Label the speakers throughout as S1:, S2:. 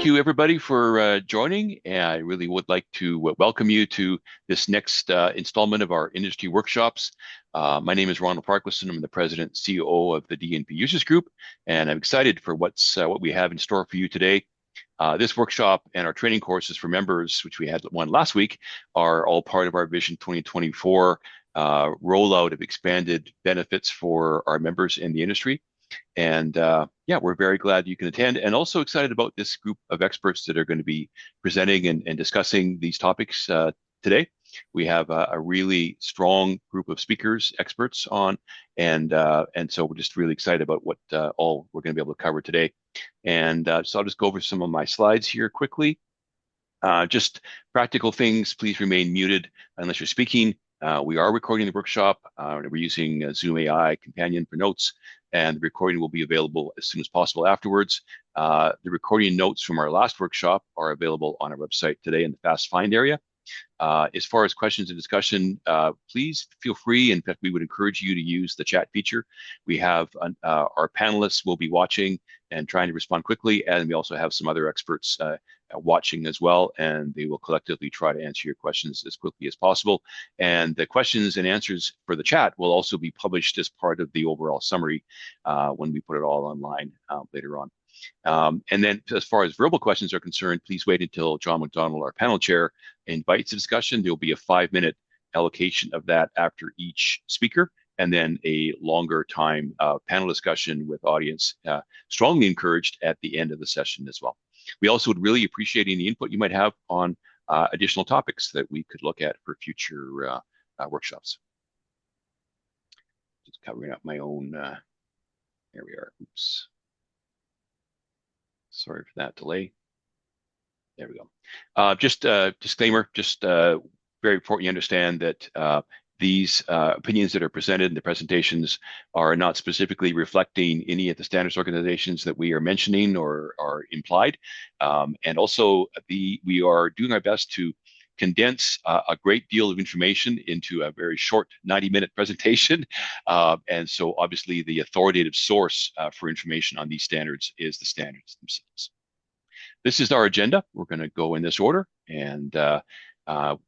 S1: you everybody for joining. And I really would like to welcome you to this next installment of our industry workshops. My name is Ronald Farquharson. I'm the president and COO of the DNP Users Group, and I'm excited for what we have in store for you today. This workshop and our training courses for members, which we had one last week, are all part of our Vision 2024 rollout of expanded benefits for our members in the industry. And yeah, we're very glad you can attend, and also excited about this group of experts that are going to be presenting and discussing these topics today. We have a really strong group of speakers, experts on, and so we're just really excited about what all we're going to be able to cover today. And so I'll just go over some of my slides here quickly. Just practical things, please remain muted unless you're speaking. We are recording the workshop. We're using Zoom AI Companion for notes, and the recording will be available as soon as possible afterwards. The recording notes from our last workshop are available on our website today in the Fast Find area. As far as questions and discussion, please feel free. In fact, we would encourage you to use the chat feature. We have our panelists will be watching and trying to respond quickly, and we also have some other experts watching as well, and they will collectively try to answer your questions as quickly as possible. And the questions and answers for the chat will also be published as part of the overall summary when we put it all online later on. And then as far as verbal questions are concerned, please wait until John McDonald, our panel chair, invites a discussion. There'll be a 5-minute allocation of that after each speaker, and then a longer time panel discussion with audience strongly encouraged at the end of the session as well. We also would really appreciate any input you might have on additional topics that we could look at for future workshops. Just covering up my own, there we are, oops. Sorry for that delay. There we go. Just a disclaimer, just very important you understand that these opinions that are presented in the presentations are not specifically reflecting any of the standards organizations that we are mentioning or are implied. And also, we are doing our best to condense a great deal of information into a very short 90-minute presentation. And so obviously the authoritative source for information on these standards is the standards themselves. This is our agenda. We're going to go in this order, and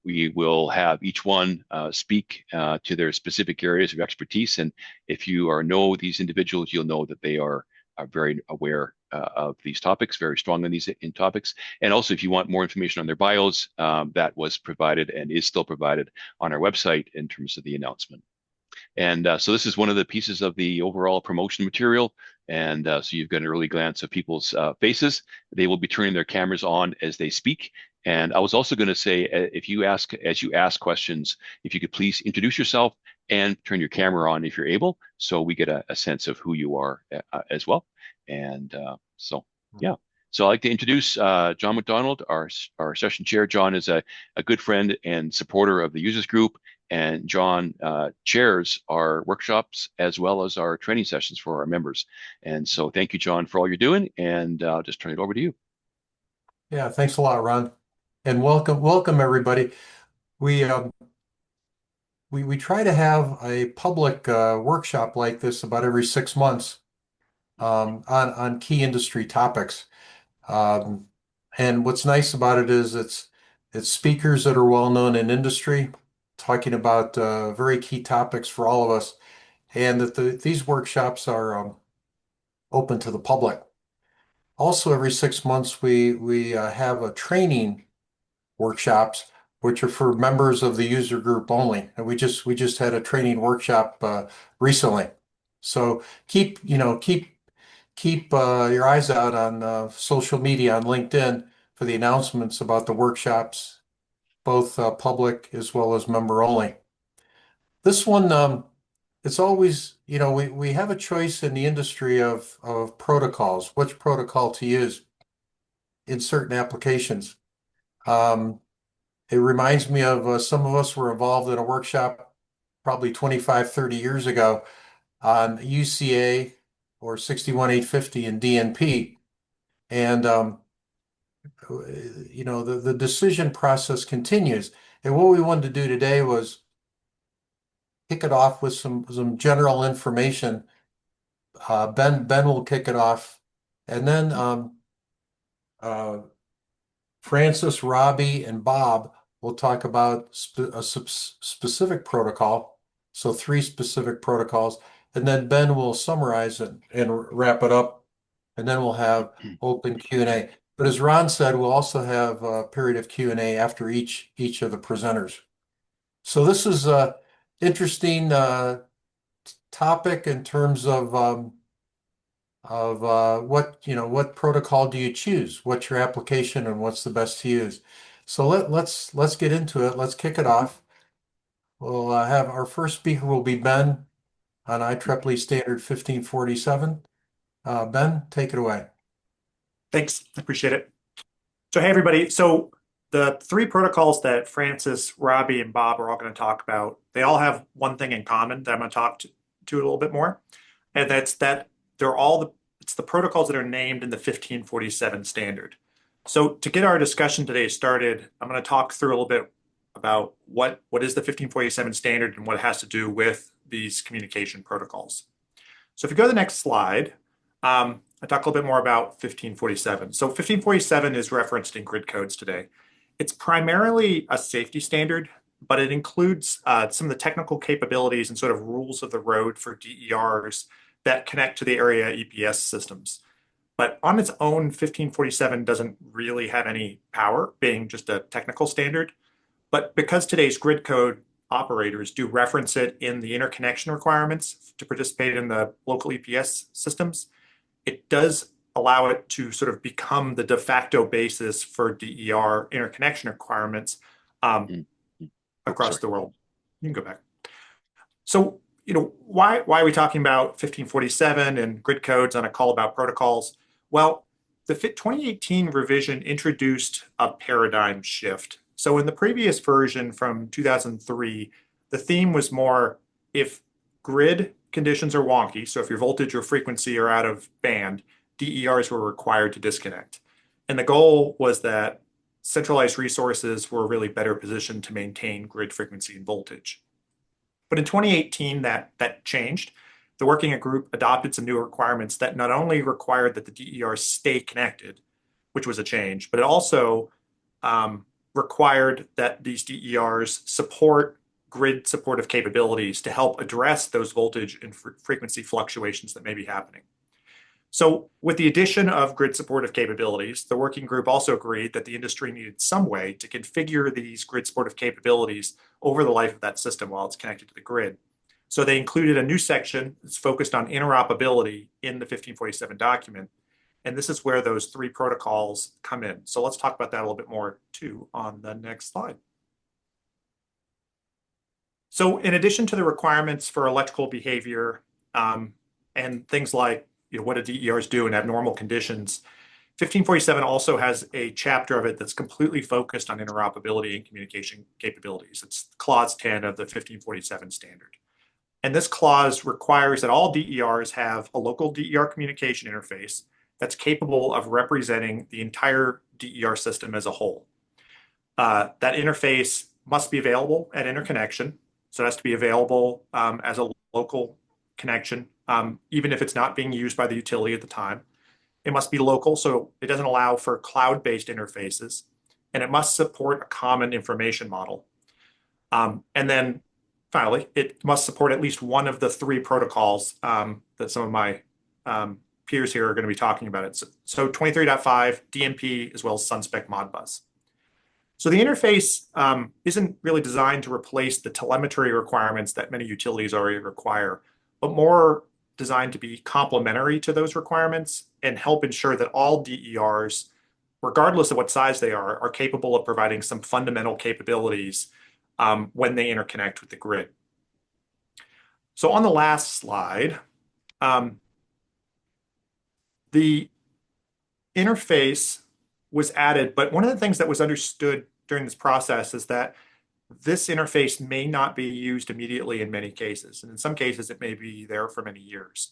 S1: we will have each one speak to their specific areas of expertise. And if you know these individuals, you'll know that they are very aware of these topics, very strong on these topics. And also, if you want more information on their bios, that was provided and is still provided on our website in terms of the announcement. And so this is one of the pieces of the overall promotion material. And so you've got an early glance of people's faces. They will be turning their cameras on as they speak. And I was also going to say, as you ask questions, if you could please introduce yourself and turn your camera on if you're able, so we get a sense of who you are as well. And so, yeah. So I'd like to introduce John McDonald, our session chair. John is a good friend and supporter of the Users Group, and John chairs our workshops as well as our training sessions for our members. And so thank you, John, for all you're doing, and I'll just turn it over to you.
S2: Yeah, thanks a lot, Ron. And welcome everybody. We try to have a public workshop like this about every 6 months on key industry topics. And what's nice about it is it's speakers that are well known in industry talking about very key topics for all of us, and that these workshops are open to the public. Also, every 6 months we have a training workshops, which are for members of the user group only. And we just had a training workshop recently. So keep your eyes out on social media, on LinkedIn, for the announcements about the workshops, both public as well as member only. This one, it's always, we have a choice in the industry of protocols, which protocol to use in certain applications. It reminds me of some of us were involved in a workshop probably 25, 30 years ago on UCA or 61850 in DNP. And, the decision process continues. And what we wanted to do today was kick it off with some general information. Ben will kick it off. And then Uh, Francis, Robby, and Bob will talk about specific protocol. So three specific protocols. And then Ben will summarize it and wrap it up. And then we'll have open Q&A. But as Ron said, we'll also have a period of Q&A after each of the presenters. So this is a interesting topic in terms of what protocol do you choose? What's your application and what's the best to use? So let's get into it. Let's kick it off. We'll have our first speaker will be Ben on IEEE Standard 1547. Ben, take it away.
S3: Thanks, I appreciate it. So hey everybody, so the three protocols that Francis, Robby, and Bob are all going to talk about, they all have one thing in common that I'm going to talk to a little bit more, and that's that it's the protocols that are named in the 1547 standard. So to get our discussion today started, I'm going to talk through a little bit about what is the 1547 standard and what it has to do with these communication protocols. So if you go to the next slide, I talk a little bit more about 1547. So 1547 is referenced in grid codes today. It's primarily a safety standard, but it includes some of the technical capabilities and sort of rules of the road for DERs that connect to the area EPS systems. But on its own, 1547 doesn't really have any power, being just a technical standard. But because today's grid code operators do reference it in the interconnection requirements to participate in the local EPS systems, it does allow it to sort of become the de facto basis for DER interconnection requirements across the world. You can go back. So, why are we talking about 1547 and grid codes on a call about protocols? Well, the 2018 revision introduced a paradigm shift. So in the previous version from 2003, the theme was more if grid conditions are wonky, so if your voltage or frequency are out of band, DERs were required to disconnect. And the goal was that centralized resources were really better positioned to maintain grid frequency and voltage. But in 2018, that changed. The working group adopted some new requirements that not only required that the DERs stay connected, which was a change, but it also required that these DERs support grid supportive capabilities to help address those voltage and frequency fluctuations that may be happening. So with the addition of grid supportive capabilities, the working group also agreed that the industry needed some way to configure these grid supportive capabilities over the life of that system while it's connected to the grid. So they included a new section that's focused on interoperability in the 1547 document. And this is where those three protocols come in. So let's talk about that a little bit more too on the next slide. So in addition to the requirements for electrical behavior and things like what do DERs do in abnormal conditions, 1547 also has a chapter of it that's completely focused on interoperability and communication capabilities. It's clause 10 of the 1547 standard. And this clause requires that all DERs have a local DER communication interface that's capable of representing the entire DER system as a whole. That interface must be available at interconnection. So it has to be available as a local connection, even if it's not being used by the utility at the time. It must be local, so it doesn't allow for cloud-based interfaces. And it must support a common information model. And then finally, it must support at least one of the three protocols that some of my peers here are going to be talking about it. So 23.5, DNP, as well as SunSpec Modbus. So the interface isn't really designed to replace the telemetry requirements that many utilities already require, but more designed to be complementary to those requirements and help ensure that all DERs, regardless of what size they are capable of providing some fundamental capabilities when they interconnect with the grid. So on the last slide, the interface was added, but one of the things that was understood during this process is that this interface may not be used immediately in many cases. And in some cases, it may be there for many years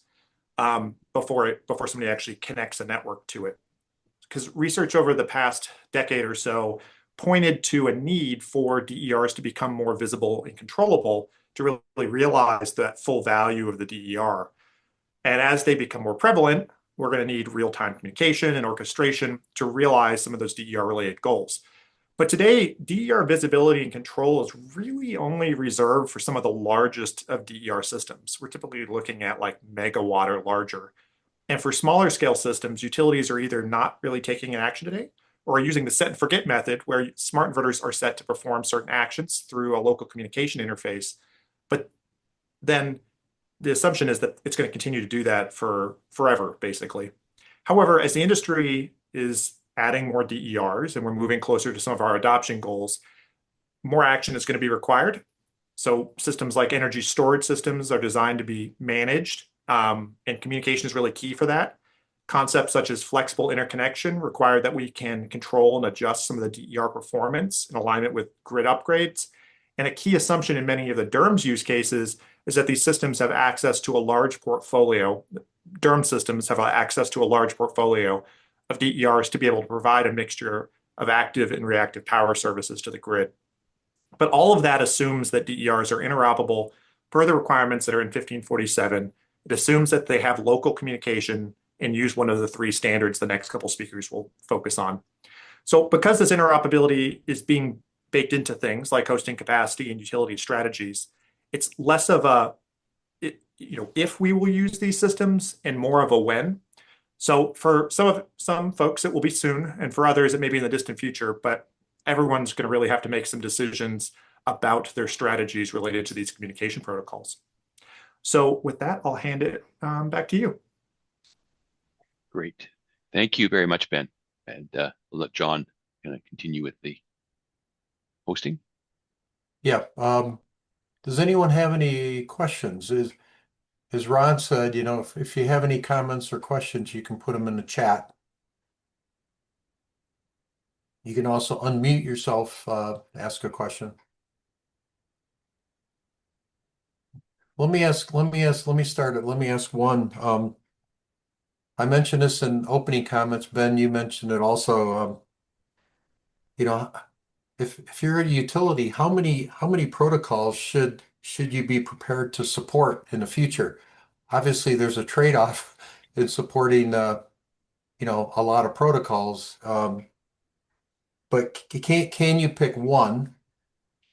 S3: before somebody actually connects a network to it. Because research over the past decade or so pointed to a need for DERs to become more visible and controllable to really realize that full value of the DER. And as they become more prevalent, we're going to need real-time communication and orchestration to realize some of those DER-related goals. But today, DER visibility and control is really only reserved for some of the largest of DER systems. We're typically looking at like megawatt or larger. And for smaller scale systems, utilities are either not really taking an action today or are using the set and forget method where smart inverters are set to perform certain actions through a local communication interface. But then the assumption is that it's going to continue to do that for forever, basically. However, as the industry is adding more DERs and we're moving closer to some of our adoption goals, more action is going to be required. So systems like energy storage systems are designed to be managed, and communication is really key for that. Concepts such as flexible interconnection require that we can control and adjust some of the DER performance in alignment with grid upgrades. And a key assumption in many of the DERMS use cases is that these systems have access to a large portfolio. DERM systems have access to a large portfolio of DERs to be able to provide a mixture of active and reactive power services to the grid. But all of that assumes that DERs are interoperable per the requirements that are in 1547. It assumes that they have local communication and use one of the three standards the next couple speakers will focus on. So because this interoperability is being baked into things like hosting capacity and utility strategies, it's less of a, if we will use these systems and more of a when. So for some folks, it will be soon, and for others, it may be in the distant future, but everyone's going to really have to make some decisions about their strategies related to these communication protocols. So with that, I'll hand it back to you.
S1: Great. Thank you very much, Ben. And we'll let John kind of continue with the hosting.
S2: Yeah. Does anyone have any questions? As Ron said, if you have any comments or questions, you can put them in the chat. You can also unmute yourself, ask a question. Let me ask one. I mentioned this in opening comments. Ben, you mentioned it also. If you're a utility, how many protocols should you be prepared to support in the future? Obviously, there's a trade-off in supporting a lot of protocols. But can you pick one,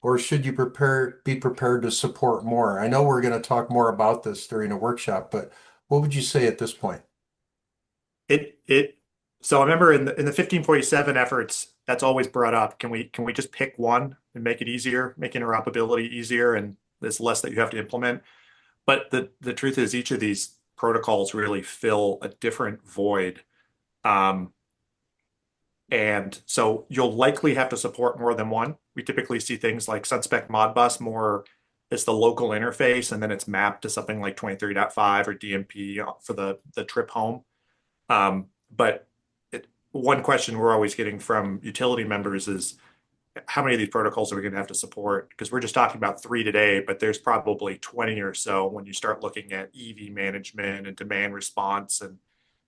S2: or should you be prepared to support more? I know we're going to talk more about this during a workshop, but what would you say at this point?
S3: So I remember in the 1547 efforts, that's always brought up. Can we just pick one and make it easier, make interoperability easier, and there's less that you have to implement? But the truth is, each of these protocols really fill a different void. And so you'll likely have to support more than one. We typically see things like SunSpec Modbus more as the local interface, and then it's mapped to something like 23.5 or DNP for the trip home. But one question we're always getting from utility members is, how many of these protocols are we going to have to support? Because we're just talking about 3 today, but there's probably 20 or so when you start looking at EV management and demand response and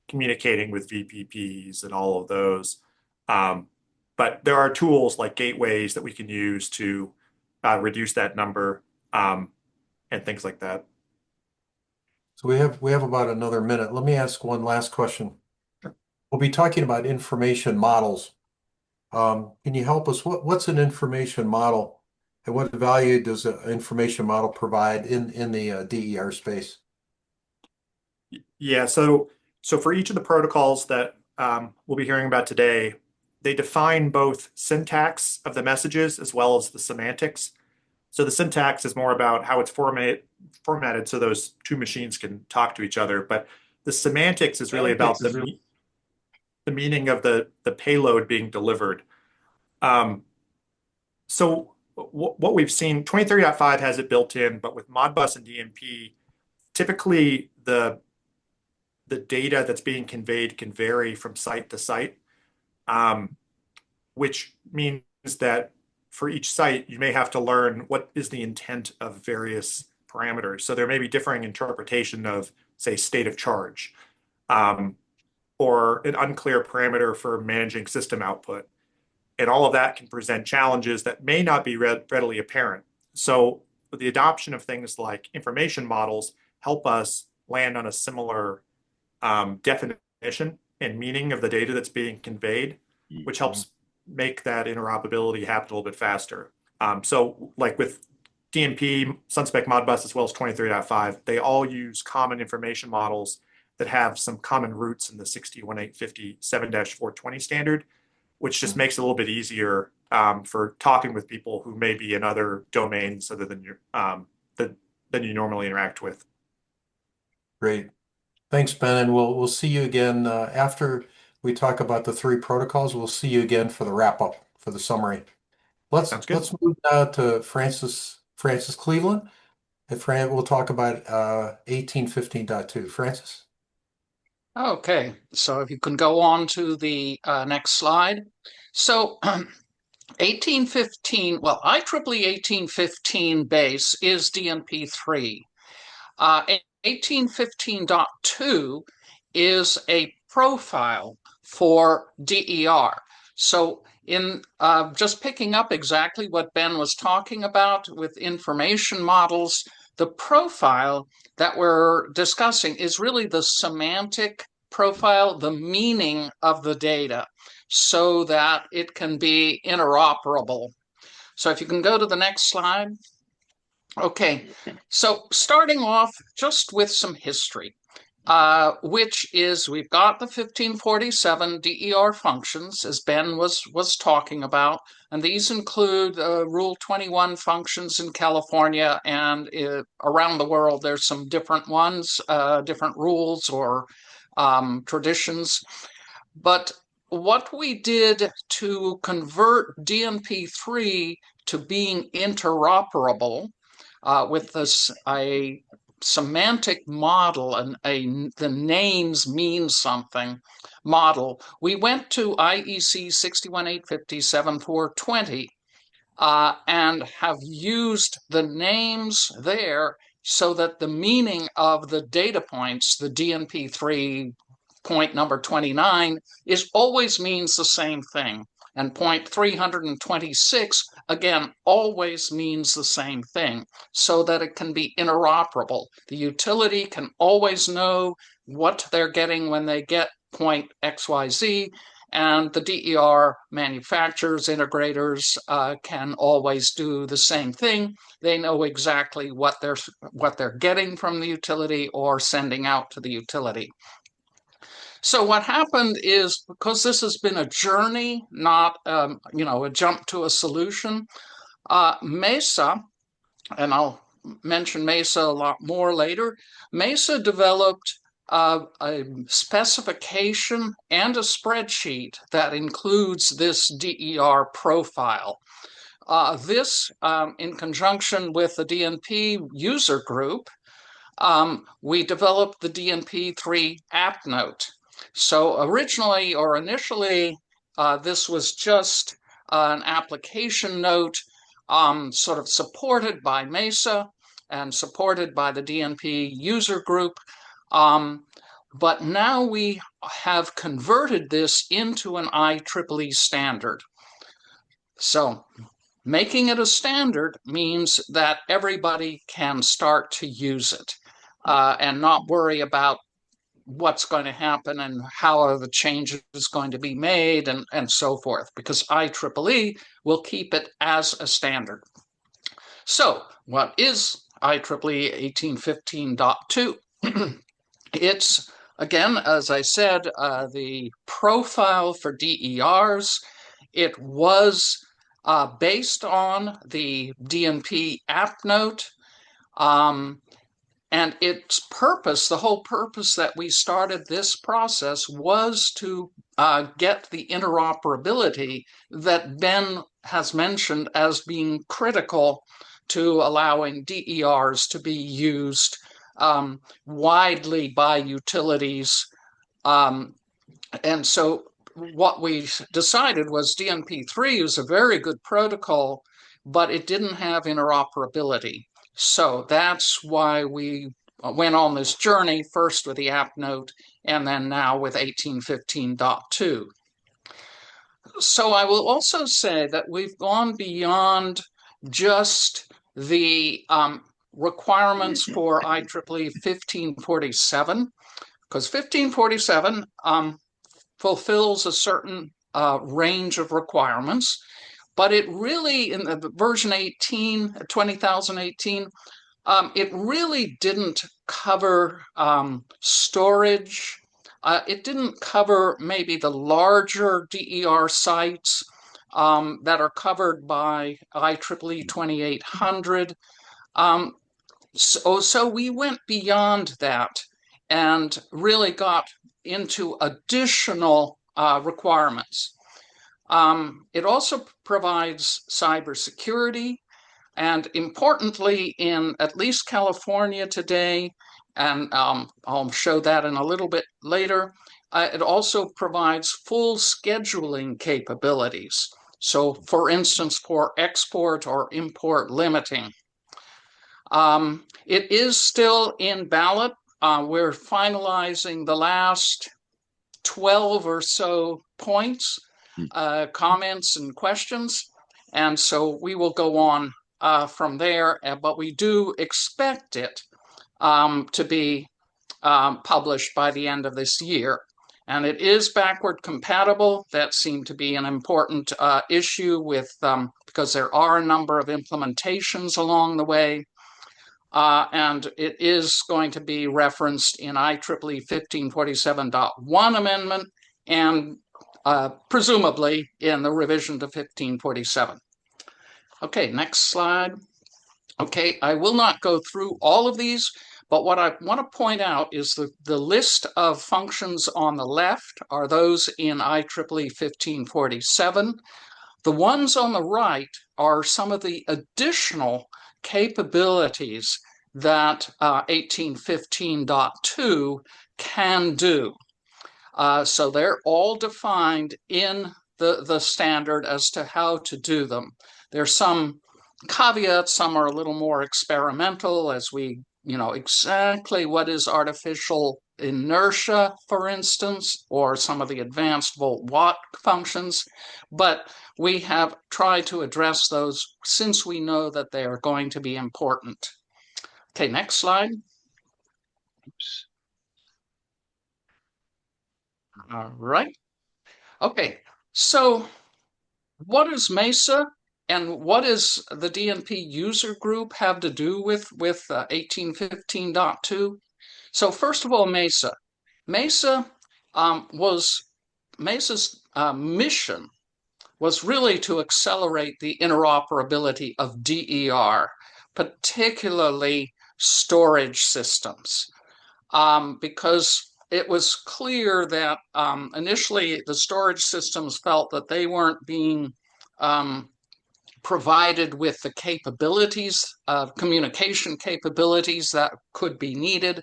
S3: communicating with VPPs and all of those. But there are tools like gateways that we can use to reduce that number and things like that.
S2: So we have about another minute. Let me ask one last question.
S3: Sure.
S2: We'll be talking about information models. Can you help us? What's an information model, and what value does an information model provide in the DER space?
S3: Yeah, so for each of the protocols that we'll be hearing about today, they define both syntax of the messages as well as the semantics. So the syntax is more about how it's formatted so those two machines can talk to each other. But the semantics is really about the meaning of the payload being delivered. So what we've seen, 23.5 has it built in, but with Modbus and DNP, typically the data that's being conveyed can vary from site to site, which means that for each site, you may have to learn what is the intent of various parameters. So there may be differing interpretation of, say, state of charge, or an unclear parameter for managing system output. And all of that can present challenges that may not be readily apparent. So the adoption of things like information models help us land on a similar definition definition and meaning of the data that's being conveyed, which helps make that interoperability happen a little bit faster. So like with DNP, SunSpec Modbus, as well as 23.5, they all use common information models that have some common roots in the 61857-420 standard, which just makes it a little bit easier for talking with people who may be in other domains other than than you normally interact with.
S2: Great. Thanks, Ben, and we'll see you again after we talk about the three protocols. We'll see you again for the wrap up, for the summary. Let's move now to Francis Cleveland. We'll talk about 1815.2. Francis?
S4: Okay, so if you can go on to the next slide. So 1815, well, IEEE 1815 base is DNP3. 1815.2 is a profile for DER. So in just picking up exactly what Ben was talking about with information models, the profile that we're discussing is really the semantic profile, the meaning of the data, so that it can be interoperable. So if you can go to the next slide. Okay, so starting off just with some history, which is we've got the 1547 DER functions, as Ben was talking about, and these include Rule 21 functions in California, and around the world there's some different ones, different rules or traditions. But what we did to convert DNP3 to being interoperable with this a semantic model and the names mean something model, we went to IEC 61857.420 and have used the names there so that the meaning of the data points, the DNP3 point number 29, always means the same thing. And point 326, again, always means the same thing, so that it can be interoperable. The utility can always know what they're getting when they get point XYZ, and the DER manufacturers, integrators can always do the same thing. They know exactly what they're getting from the utility or sending out to the utility. So what happened is, because this has been a journey, not a jump to a solution, Mesa, and I'll mention Mesa a lot more later, Mesa developed a specification and a spreadsheet that includes this DER profile. This, in conjunction with the DNP User Group, we developed the DNP3 app note. So originally or initially, this was just an application note sort of supported by Mesa and supported by the DNP User Group. But now we have converted this into an IEEE standard. So making it a standard means that everybody can start to use it and not worry about what's going to happen and how are the changes going to be made and so forth, because IEEE will keep it as a standard. So what is IEEE 1815.2? It's, again, as I said, the profile for DERs. It was based on the DNP app note. And its purpose, the whole purpose that we started this process, was to get the interoperability that Ben has mentioned as being critical to allowing DERs to be used widely by utilities. And so what we decided was DNP3 is a very good protocol, but it didn't have interoperability. So that's why we went on this journey, first with the app note and then now with 1815.2. So I will also say that we've gone beyond just the requirements for IEEE 1547. because 1547 fulfills a certain range of requirements, but it really, in the version 18, 2018, it really didn't cover storage. It didn't cover maybe the larger DER sites that are covered by IEEE 2800. So we went beyond that and really got into additional requirements. It also provides cybersecurity, and importantly, in at least California today, and I'll show that in a little bit later, it also provides full scheduling capabilities. So for instance, for export or import limiting. It is still in ballot. We're finalizing the last 12 or so points, comments and questions. And so we will go on from there, but we do expect it to be published by the end of this year. And it is backward compatible. That seemed to be an important issue with because there are a number of implementations along the way. And it is going to be referenced in IEEE 1547.1 amendment and presumably in the revision to 1547. Okay, next slide. Okay, I will not go through all of these, but what I want to point out is the list of functions on the left are those in IEEE 1547. The ones on the right are some of the additional capabilities that 1815.2 can do. So they're all defined in the standard as to how to do them. There's some caveats, some are a little more experimental as we, exactly what is artificial inertia, for instance, or some of the advanced volt-watt functions, but we have tried to address those since we know that they are going to be important. Okay, next slide. Oops. All right. Okay, so what is Mesa and what does the DNP user group have to do with 1815.2? So first of all, Mesa. Mesa's mission was really to accelerate the interoperability of DER, particularly storage systems, because it was clear that initially the storage systems felt that they weren't being provided with the capabilities, communication capabilities that could be needed.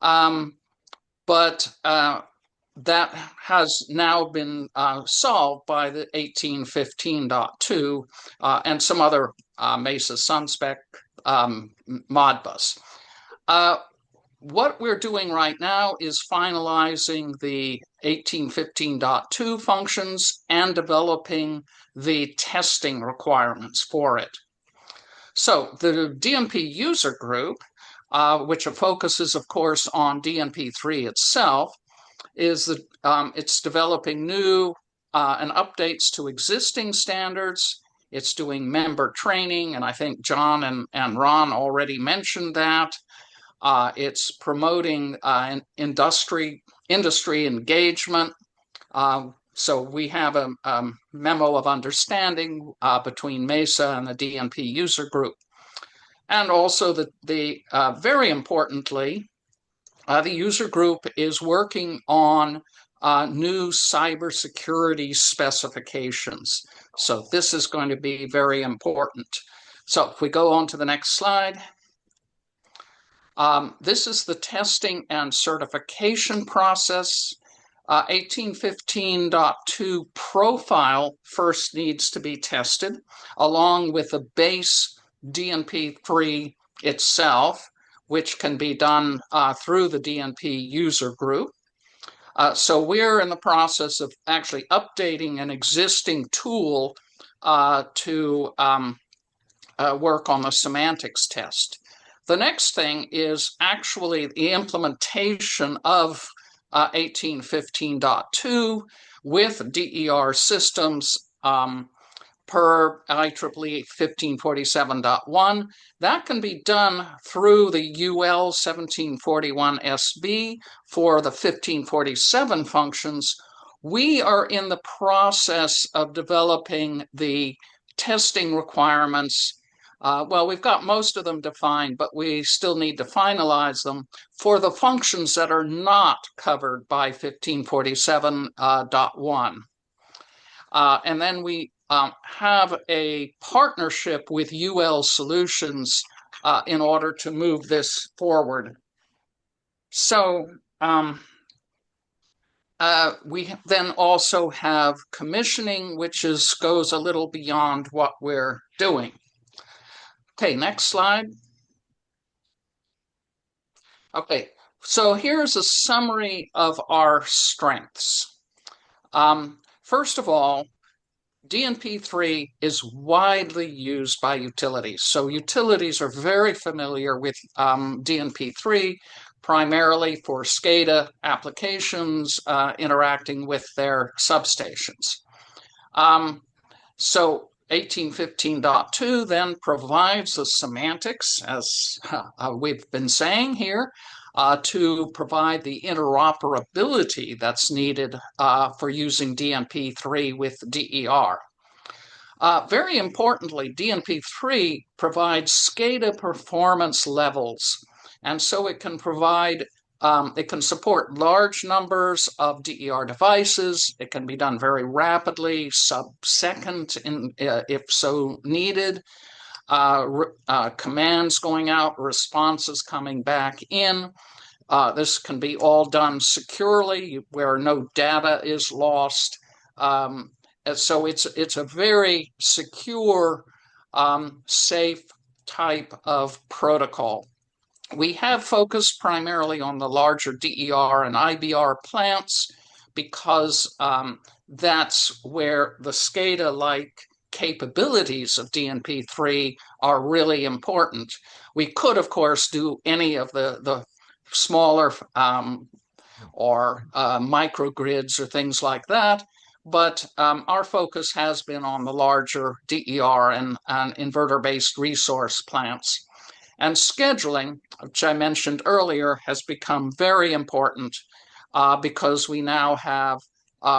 S4: But that has now been solved by the 1815.2 and some other Mesa SunSpec Modbus. What we're doing right now is finalizing the 1815.2 functions and developing the testing requirements for it. So the DNP user group, which focuses, of course, on DNP3 itself, is it's developing new and updates to existing standards. It's doing member training, and I think John and Ron already mentioned that. It's promoting industry engagement. So we have a memo of understanding between Mesa and the DNP user group. And also very importantly, the user group is working on new cybersecurity specifications. So this is going to be very important. So if we go on to the next slide. This is the testing and certification process. 1815.2 profile first needs to be tested along with the base DNP3 itself, which can be done through the DNP user group. So we're in the process of actually updating an existing tool to work on the semantics test. The next thing is actually the implementation of 1815.2 with DER systems per IEEE 1547.1. That can be done through the UL 1741 SB for the 1547 functions. We are in the process of developing the testing requirements. Well, we've got most of them defined, but we still need to finalize them for the functions that are not covered by 1547.1. And then we have a partnership with UL Solutions in order to move this forward. So we then also have commissioning, which goes a little beyond what we're doing. Okay, next slide. Okay, so here's a summary of our strengths. First of all, DNP3 is widely used by utilities. So utilities are very familiar with DNP3, primarily for SCADA applications interacting with their substations. So 1815.2 then provides the semantics, as we've been saying here, to provide the interoperability that's needed for using DNP3 with DER. Very importantly, DNP3 provides SCADA performance levels, and so it can provide it can support large numbers of DER devices. It can be done very rapidly, sub-second if so needed. Commands going out, responses coming back in. This can be all done securely where no data is lost. So it's a very secure, safe type of protocol. We have focused primarily on the larger DER and IBR plants because that's where the SCADA-like capabilities of DNP3 are really important. We could, of course, do any of the smaller or microgrids or things like that, but our focus has been on the larger DER and inverter-based resource plants. And scheduling, which I mentioned earlier, has become very important because we now have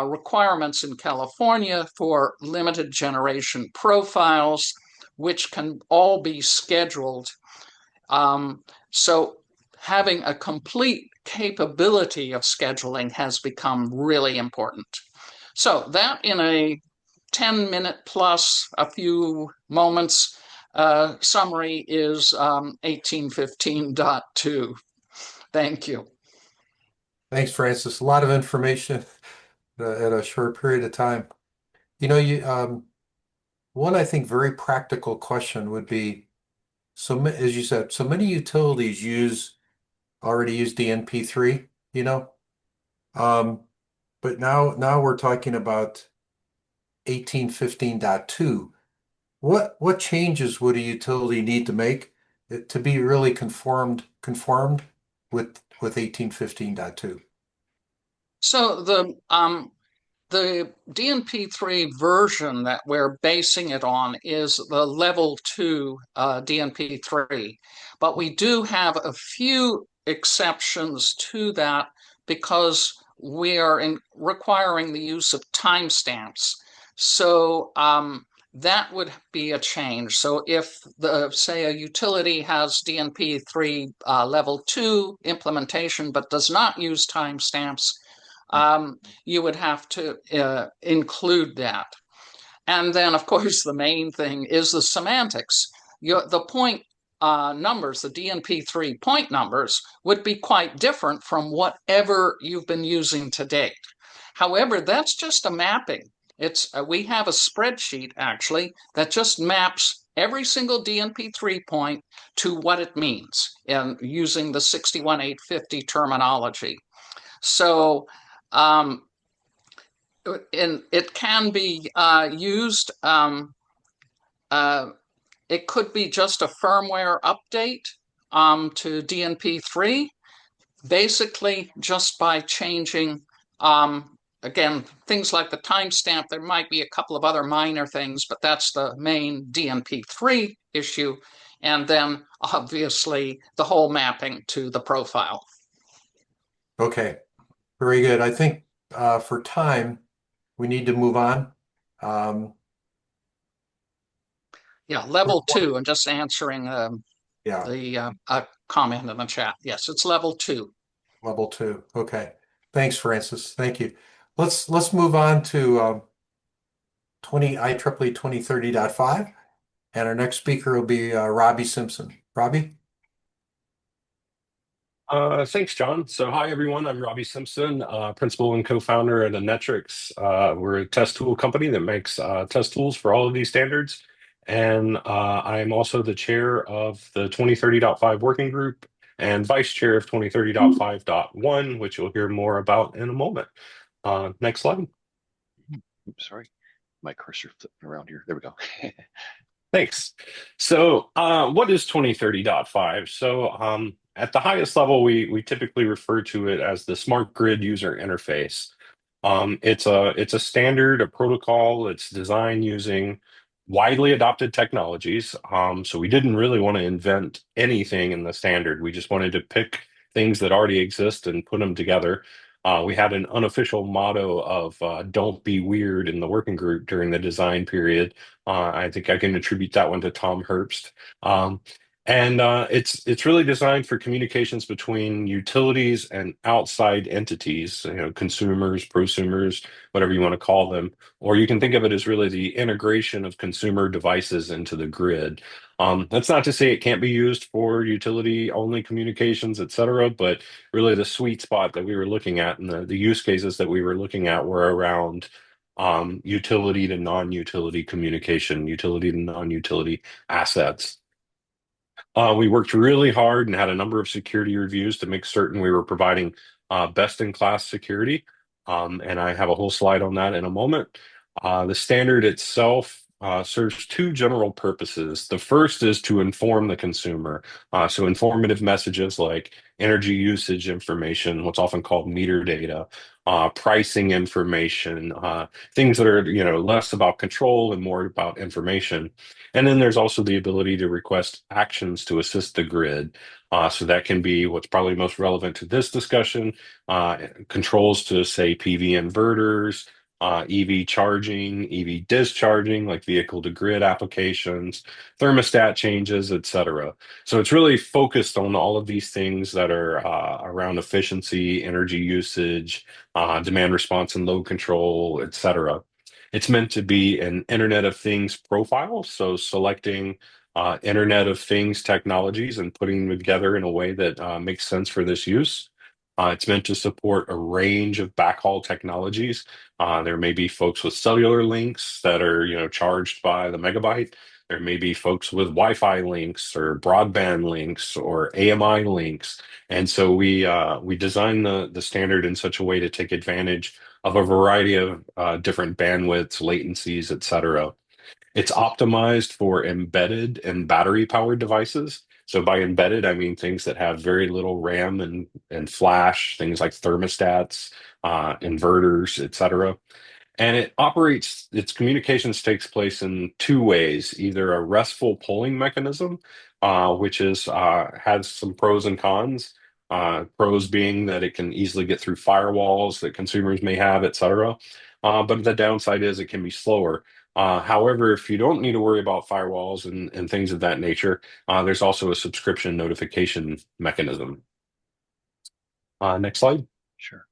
S4: requirements in California for limited generation profiles, which can all be scheduled. So having a complete capability of scheduling has become really important. So that in a 10-minute plus a few moments summary is 1815.2. Thank you.
S2: Thanks, Francis. A lot of information at a short period of time. You know, one, I think, very practical question would be, so as you said, so many utilities already use DNP3, you know, but now we're talking about 1815.2. What changes would a utility need to make to be really conformed with 1815.2?
S4: So the DNP3 version that we're basing it on is the level 2 DNP3, but we do have a few exceptions to that because we are requiring the use of timestamps. So that would be a change. So if say a utility has DNP3 level 2 implementation but does not use timestamps, you would have to include that. And then, of course, the main thing is the semantics. The point numbers, the DNP3 point numbers, would be quite different from whatever you've been using to date. However, that's just a mapping. We have a spreadsheet, actually, that just maps every single DNP3 point to what it means and using the 61850 terminology. So it can be used. It could be just a firmware update to DNP3, basically just by changing, again, things like the timestamp. There might be a couple of other minor things, but that's the main DNP3 issue. And then obviously the whole mapping to the profile.
S2: Okay, very good. I think for time, we need to move on.
S4: Yeah, level 2. I'm just answering
S2: Yeah,
S4: the comment in the chat. Yes, it's level 2.
S2: level 2. Okay. Thanks, Francis. Thank you. Let's move on to IEEE 2030.5, and our next speaker will be Robby Simpson. Robby?
S5: Thanks, John. So hi, everyone. I'm Robby Simpson, principal and co-founder at Anetrix. We're a test tool company that makes test tools for all of these standards. And I'm also the chair of the 2030.5 working group and vice chair of 2030.5.1, which you'll hear more about in a moment. Next slide.
S1: Oops, sorry. My cursor flipping around here. There we go.
S5: Thanks. So what is 2030.5? So at the highest level, we typically refer to it as the smart grid user interface. It's a standard, a protocol. It's designed using widely adopted technologies. So we didn't really want to invent anything in the standard. We just wanted to pick things that already exist and put them together. We had an unofficial motto of "Don't be weird" in the working group during the design period. I think I can attribute that one to Tom Herbst. And it's really designed for communications between utilities and outside entities, consumers, prosumers, whatever you want to call them. Or you can think of it as really the integration of consumer devices into the grid. That's not to say it can't be used for utility-only communications, et cetera, but really the sweet spot that we were looking at and the use cases that we were looking at were around utility to non-utility communication, utility to non-utility assets. We worked really hard and had a number of security reviews to make certain we were providing best-in-class security. And I have a whole slide on that in a moment. The standard itself serves two general purposes. The first is to inform the consumer. So informative messages like energy usage information, what's often called meter data, pricing information, things that are less about control and more about information. And then there's also the ability to request actions to assist the grid. So that can be what's probably most relevant to this discussion, controls to, say, PV inverters, EV charging, EV discharging, like vehicle to grid applications, thermostat changes, et cetera. So it's really focused on all of these things that are around efficiency, energy usage, demand response and load control, et cetera. It's meant to be an Internet of Things profile, so selecting Internet of Things technologies and putting them together in a way that makes sense for this use. It's meant to support a range of backhaul technologies. There may be folks with cellular links that are, charged by the megabyte. There may be folks with Wi-Fi links or broadband links or AMI links. And so we designed the standard in such a way to take advantage of a variety of different bandwidths, latencies, et cetera. It's optimized for embedded and battery-powered devices. So by embedded, I mean things that have very little RAM and flash, things like thermostats, inverters, et cetera. And its communications takes place in two ways, either a RESTful polling mechanism, which has some pros and cons. Pros being that it can easily get through firewalls that consumers may have, et cetera. But the downside is it can be slower. However, if you don't need to worry about firewalls and things of that nature, there's also a subscription notification mechanism. Next slide.
S1: Sure.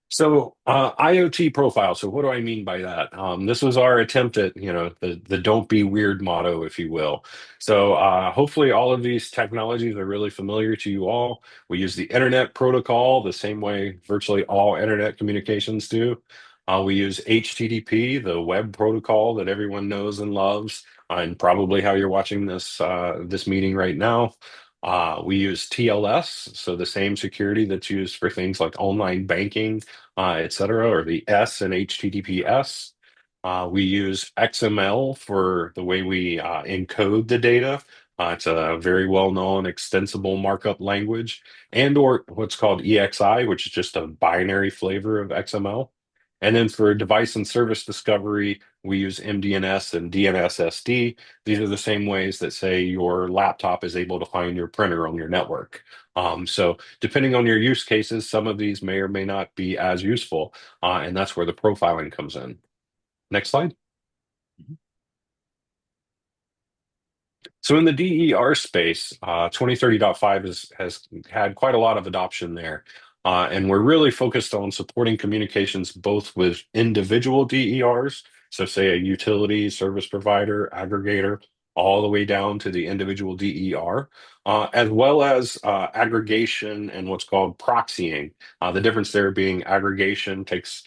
S5: So IoT profile. So what do I mean by that? This was our attempt at, the "Don't be weird" motto, if you will. So hopefully all of these technologies are really familiar to you all. We use the Internet Protocol the same way virtually all Internet communications do. We use HTTP, the web protocol that everyone knows and loves, and probably how you're watching this meeting right now. We use TLS, so the same security that's used for things like online banking, et cetera, or the S in HTTPS. We use XML for the way we encode the data. It's a very well-known extensible markup language, and or what's called EXI, which is just a binary flavor of XML. And then for device and service discovery, we use MDNS and DNSSD. These are the same ways that, say, your laptop is able to find your printer on your network. So depending on your use cases, some of these may or may not be as useful, and that's where the profiling comes in. Next slide. So in the DER space, 2030.5 has had quite a lot of adoption there. And we're really focused on supporting communications both with individual DERs, so say a utility, service provider, aggregator, all the way down to the individual DER, as well as aggregation and what's called proxying. The difference there being aggregation takes,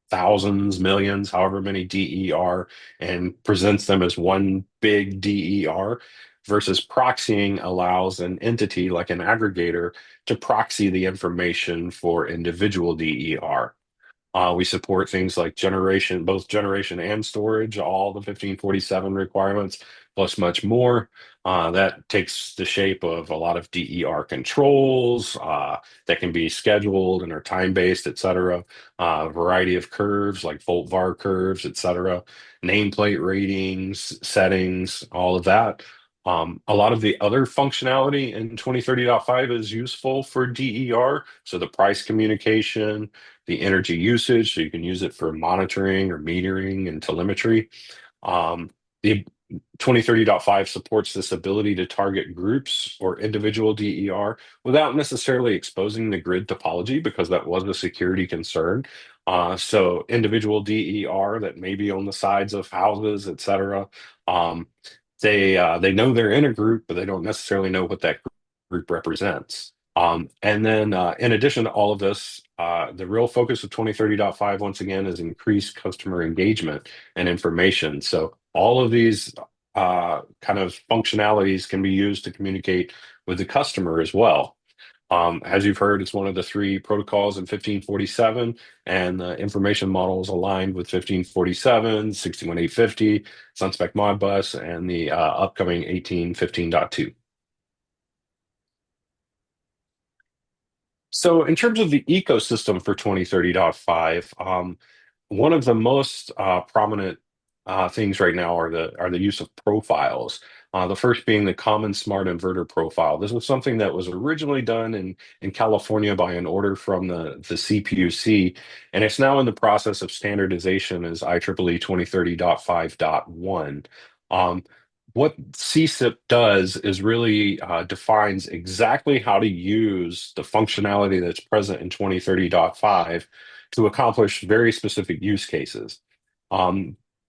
S5: thousands, millions, however many DER, and presents them as one big DER, versus proxying allows an entity like an aggregator to proxy the information for individual DER. We support things like both generation and storage, all the 1547 requirements, plus much more. That takes the shape of a lot of DER controls that can be scheduled and are time-based, et cetera. A variety of curves like volt var curves, et cetera. Nameplate ratings, settings, all of that. A lot of the other functionality in 2030.5 is useful for DER. So the price communication, the energy usage, so you can use it for monitoring or metering and telemetry. The 2030.5 supports this ability to target groups or individual DER without necessarily exposing the grid topology, because that was a security concern. So individual DER that may be on the sides of houses, et cetera, they know they're in a group, but they don't necessarily know what that group represents. And then in addition to all of this, the real focus of 2030.5, once again, is increased customer engagement and information. So all of these kind of functionalities can be used to communicate with the customer as well. As you've heard, it's one of the three protocols in 1547, and the information model is aligned with 1547, 61850, SunSpec Modbus, and the upcoming 1815.2. So in terms of the ecosystem for 2030.5, one of the most prominent things right now are the use of profiles. The first being the Common Smart Inverter Profile. This was something that was originally done in California by an order from the CPUC, and it's now in the process of standardization as IEEE 2030.5.1. What CSIP does is really defines exactly how to use the functionality that's present in 2030.5 to accomplish very specific use cases.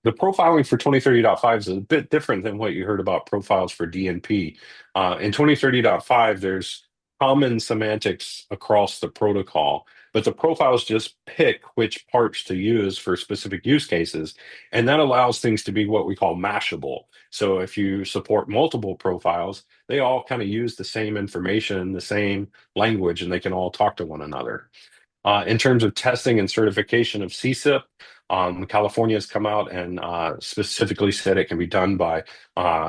S5: The profiling for 2030.5 is a bit different than what you heard about profiles for DNP. In 2030.5, there's common semantics across the protocol, but the profiles just pick which parts to use for specific use cases, and that allows things to be what we call mashable. So if you support multiple profiles, they all kind of use the same information, the same language, and they can all talk to one another. In terms of testing and certification of CSIP, California has come out and specifically said it can be done by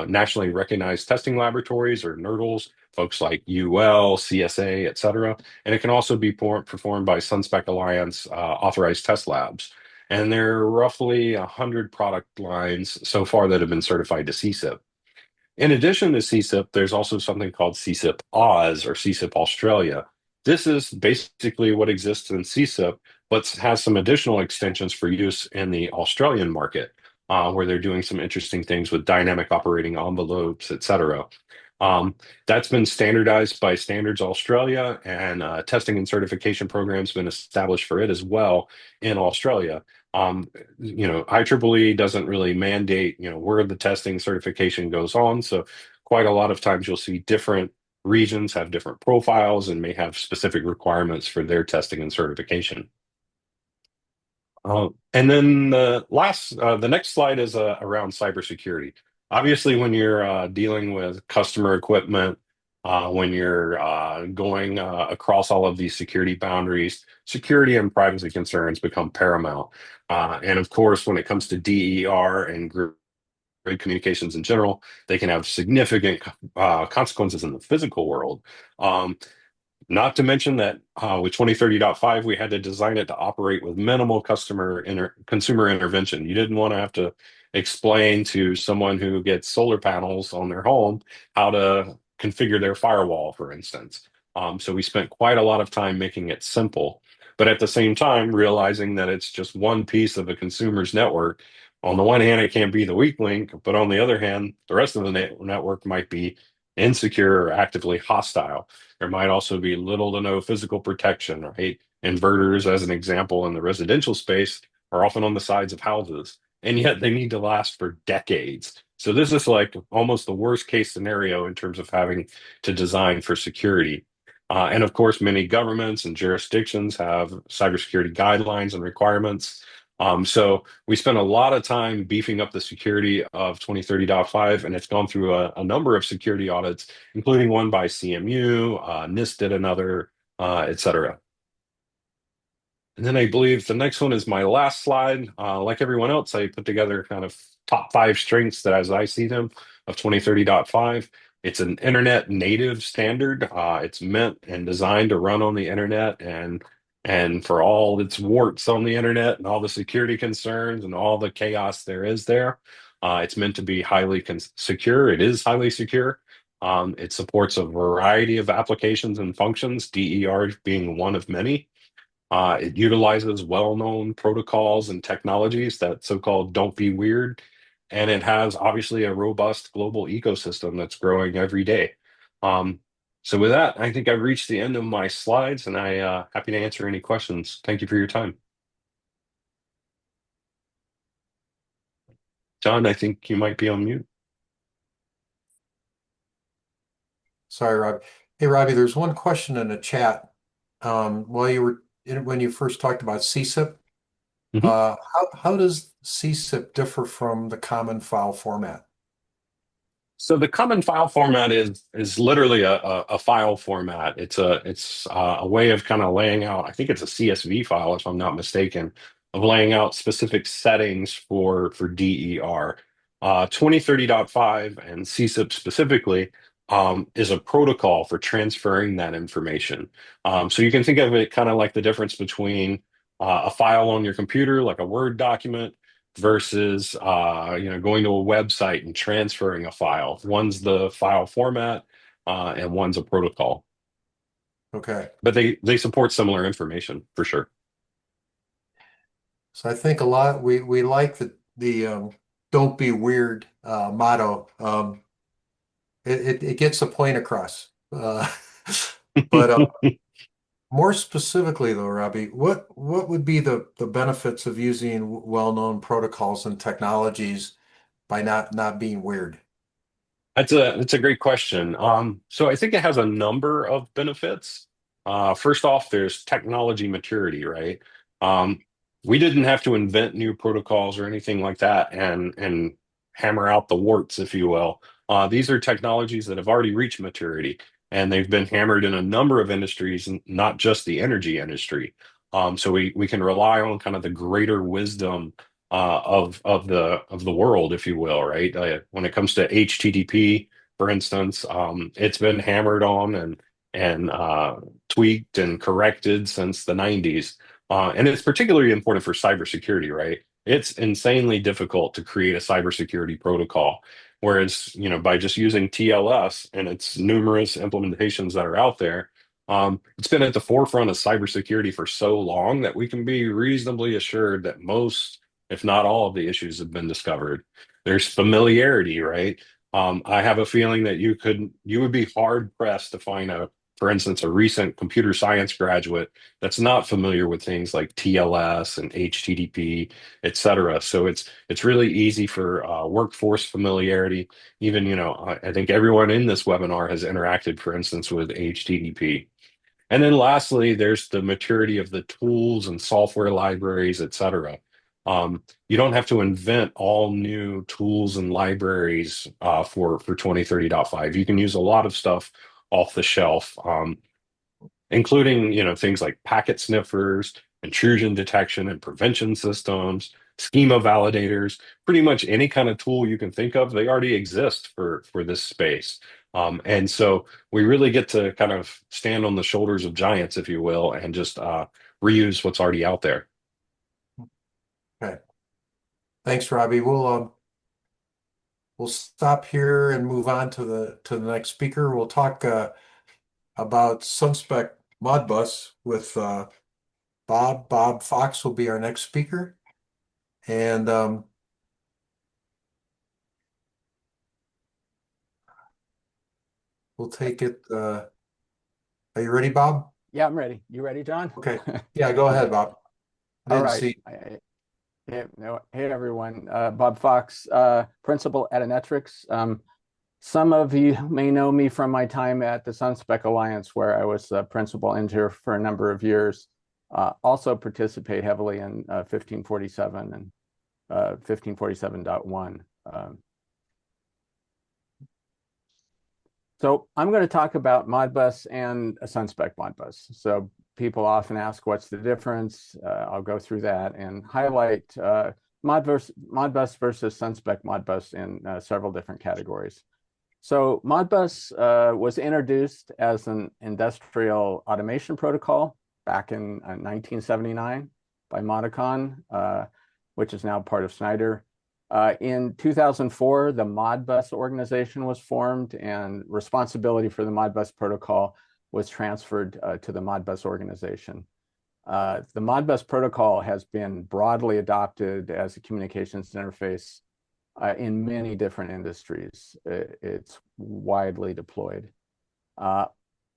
S5: nationally recognized testing laboratories, or NERDLs, folks like UL, CSA, et cetera. And it can also be performed by SunSpec Alliance authorized test labs. And there are roughly 100 product lines so far that have been certified to CSIP. In addition to CSIP, there's also something called CSIP Oz, or CSIP Australia. This is basically what exists in CSIP, but has some additional extensions for use in the Australian market, where they're doing some interesting things with dynamic operating envelopes, et cetera. That's been standardized by Standards Australia, and testing and certification programs been established for it as well in Australia. IEEE doesn't really mandate, where the testing certification goes on. So quite a lot of times you'll see different regions have different profiles and may have specific requirements for their testing and certification. And then the next slide is around cybersecurity. Obviously, when you're dealing with customer equipment, when you're going across all of these security boundaries, security and privacy concerns become paramount. And of course, when it comes to DER and group communications in general. They can have significant consequences in the physical world. Not to mention that with 2030.5, we had to design it to operate with minimal consumer intervention. You didn't want to have to explain to someone who gets solar panels on their home how to configure their firewall, for instance. So we spent quite a lot of time making it simple, but at the same time, realizing that it's just one piece of a consumer's network. On the one hand, it can't be the weak link, but on the other hand, the rest of the network might be insecure or actively hostile. There might also be little to no physical protection, right? Inverters, as an example, in the residential space are often on the sides of houses, and yet they need to last for decades. So this is like almost the worst case scenario in terms of having to design for security. And of course, many governments and jurisdictions have cybersecurity guidelines and requirements. So we spent a lot of time beefing up the security of 2030.5, and it's gone through a number of security audits, including one by CMU, NIST did another, et cetera. And then I believe the next one is my last slide. Like everyone else, I put together kind of top 5 strengths that, as I see them, of 2030.5. It's an internet native standard. It's meant and designed to run on the internet, and for all its warts on the internet and all the security concerns and all the chaos there is there, it's meant to be highly secure. It is highly secure. It supports a variety of applications and functions, DER being one of many. It utilizes well-known protocols and technologies that so-called don't be weird. And it has obviously a robust global ecosystem that's growing every day. So with that, I think I've reached the end of my slides, and I'm happy to answer any questions. Thank you for your time. John, I think you might be on mute.
S2: Sorry, Rob. Hey, Robby, there's one question in the chat. When you first talked about CSIP, how does CSIP differ from the common file format?
S5: So the common file format is literally a file format. It's a way of kind of laying out. I think it's a CSV file, if I'm not mistaken, of laying out specific settings for DER. 2030.5 and CSIP specifically is a protocol for transferring that information. So you can think of it kind of like the difference between a file on your computer, like a Word document, versus going to a website and transferring a file. One's the file format, and one's a protocol.
S2: Okay.
S5: But they support similar information for sure.
S2: So I think we like the "Don't be weird" motto. It gets the point across. But more specifically, though, Robby, what would be the benefits of using well-known protocols and technologies by not being weird?
S5: That's a great question. So I think it has a number of benefits. First off, there's technology maturity, right? We didn't have to invent new protocols or anything like that and hammer out the warts, if you will. These are technologies that have already reached maturity, and they've been hammered in a number of industries, not just the energy industry. So we can rely on kind of the greater wisdom of the world, if you will, right? When it comes to HTTP, for instance, it's been hammered on and tweaked and corrected since the 90s. And it's particularly important for cybersecurity, right? It's insanely difficult to create a cybersecurity protocol. Whereas, by just using TLS and its numerous implementations that are out there, it's been at the forefront of cybersecurity for so long that we can be reasonably assured that most, if not all, of the issues have been discovered. There's familiarity, right? I have a feeling that you would be hard pressed to find for instance, a recent computer science graduate that's not familiar with things like TLS and HTTP, et cetera. So it's really easy for workforce familiarity. Even, I think everyone in this webinar has interacted, for instance, with HTTP. And then lastly, there's the maturity of the tools and software libraries, et cetera. You don't have to invent all new tools and libraries for 2030.5. You can use a lot of stuff off the shelf, including things like packet sniffers, intrusion detection and prevention systems, schema validators, pretty much any kind of tool you can think of, they already exist for this space. And so we really get to kind of stand on the shoulders of giants, if you will, and just reuse what's already out there.
S2: Okay. Thanks, Robby. We'll stop here and move on to the next speaker. We'll talk about SunSpec Modbus with Bob. Bob Fox will be our next speaker. And we'll take it. Are you ready, Bob?
S6: Yeah, I'm ready. You ready, John?
S2: Okay. Yeah, go ahead, Bob.
S6: All right. Hey, everyone. Bob Fox, principal at Anetrix. Some of you may know me from my time at the SunSpec Alliance, where I was the principal engineer for a number of years. Also participate heavily in 1547 and 1547.1. So I'm going to talk about Modbus and a SunSpec Modbus. So people often ask, what's the difference? I'll go through that and highlight Modbus versus SunSpec Modbus in several different categories. So Modbus was introduced as an industrial automation protocol back in 1979 by Modicon, which is now part of Schneider. In 2004, the Modbus organization was formed, and responsibility for the Modbus protocol was transferred to the Modbus organization. The Modbus protocol has been broadly adopted as a communications interface in many different industries. It's widely deployed.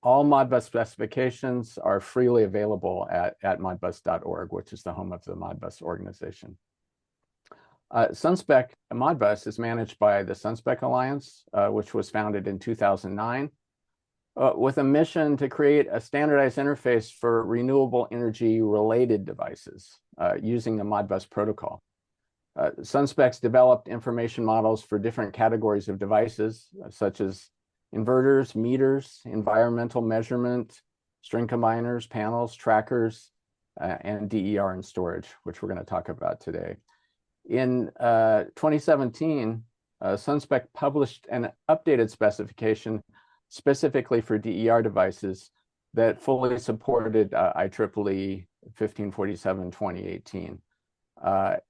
S6: All Modbus specifications are freely available at modbus.org, which is the home of the Modbus organization. SunSpec Modbus is managed by the SunSpec Alliance, which was founded in 2009, with a mission to create a standardized interface for renewable energy related devices using the Modbus protocol. SunSpec's developed information models for different categories of devices, such as inverters, meters, environmental measurement, string combiners, panels, trackers, and DER and storage, which we're going to talk about today. In 2017, SunSpec published an updated specification specifically for DER devices that fully supported IEEE 1547.2018.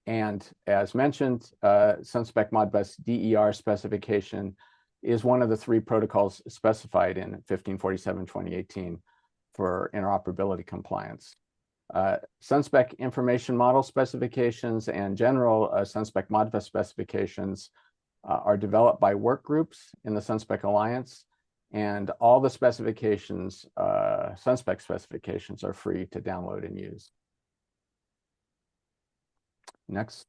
S6: And as mentioned, SunSpec Modbus DER specification is one of the three protocols specified in 1547.2018 for interoperability compliance. SunSpec information model specifications and general SunSpec Modbus specifications are developed by work groups in the SunSpec Alliance, and all the specifications, SunSpec specifications, are free to download and use. Next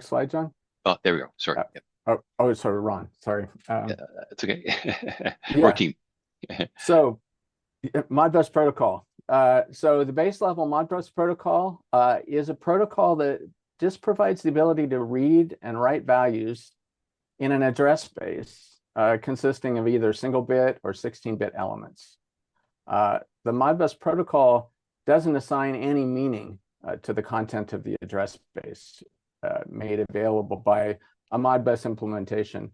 S6: slide, John.
S1: Oh, there we go. Sorry.
S6: Sorry, Ron. Sorry.
S1: It's okay.
S6: Yeah.
S1: Or team.
S6: So, Modbus protocol. So the base level Modbus protocol is a protocol that just provides the ability to read and write values in an address space consisting of either single bit or 16-bit elements. The Modbus protocol doesn't assign any meaning to the content of the address space made available by a Modbus implementation.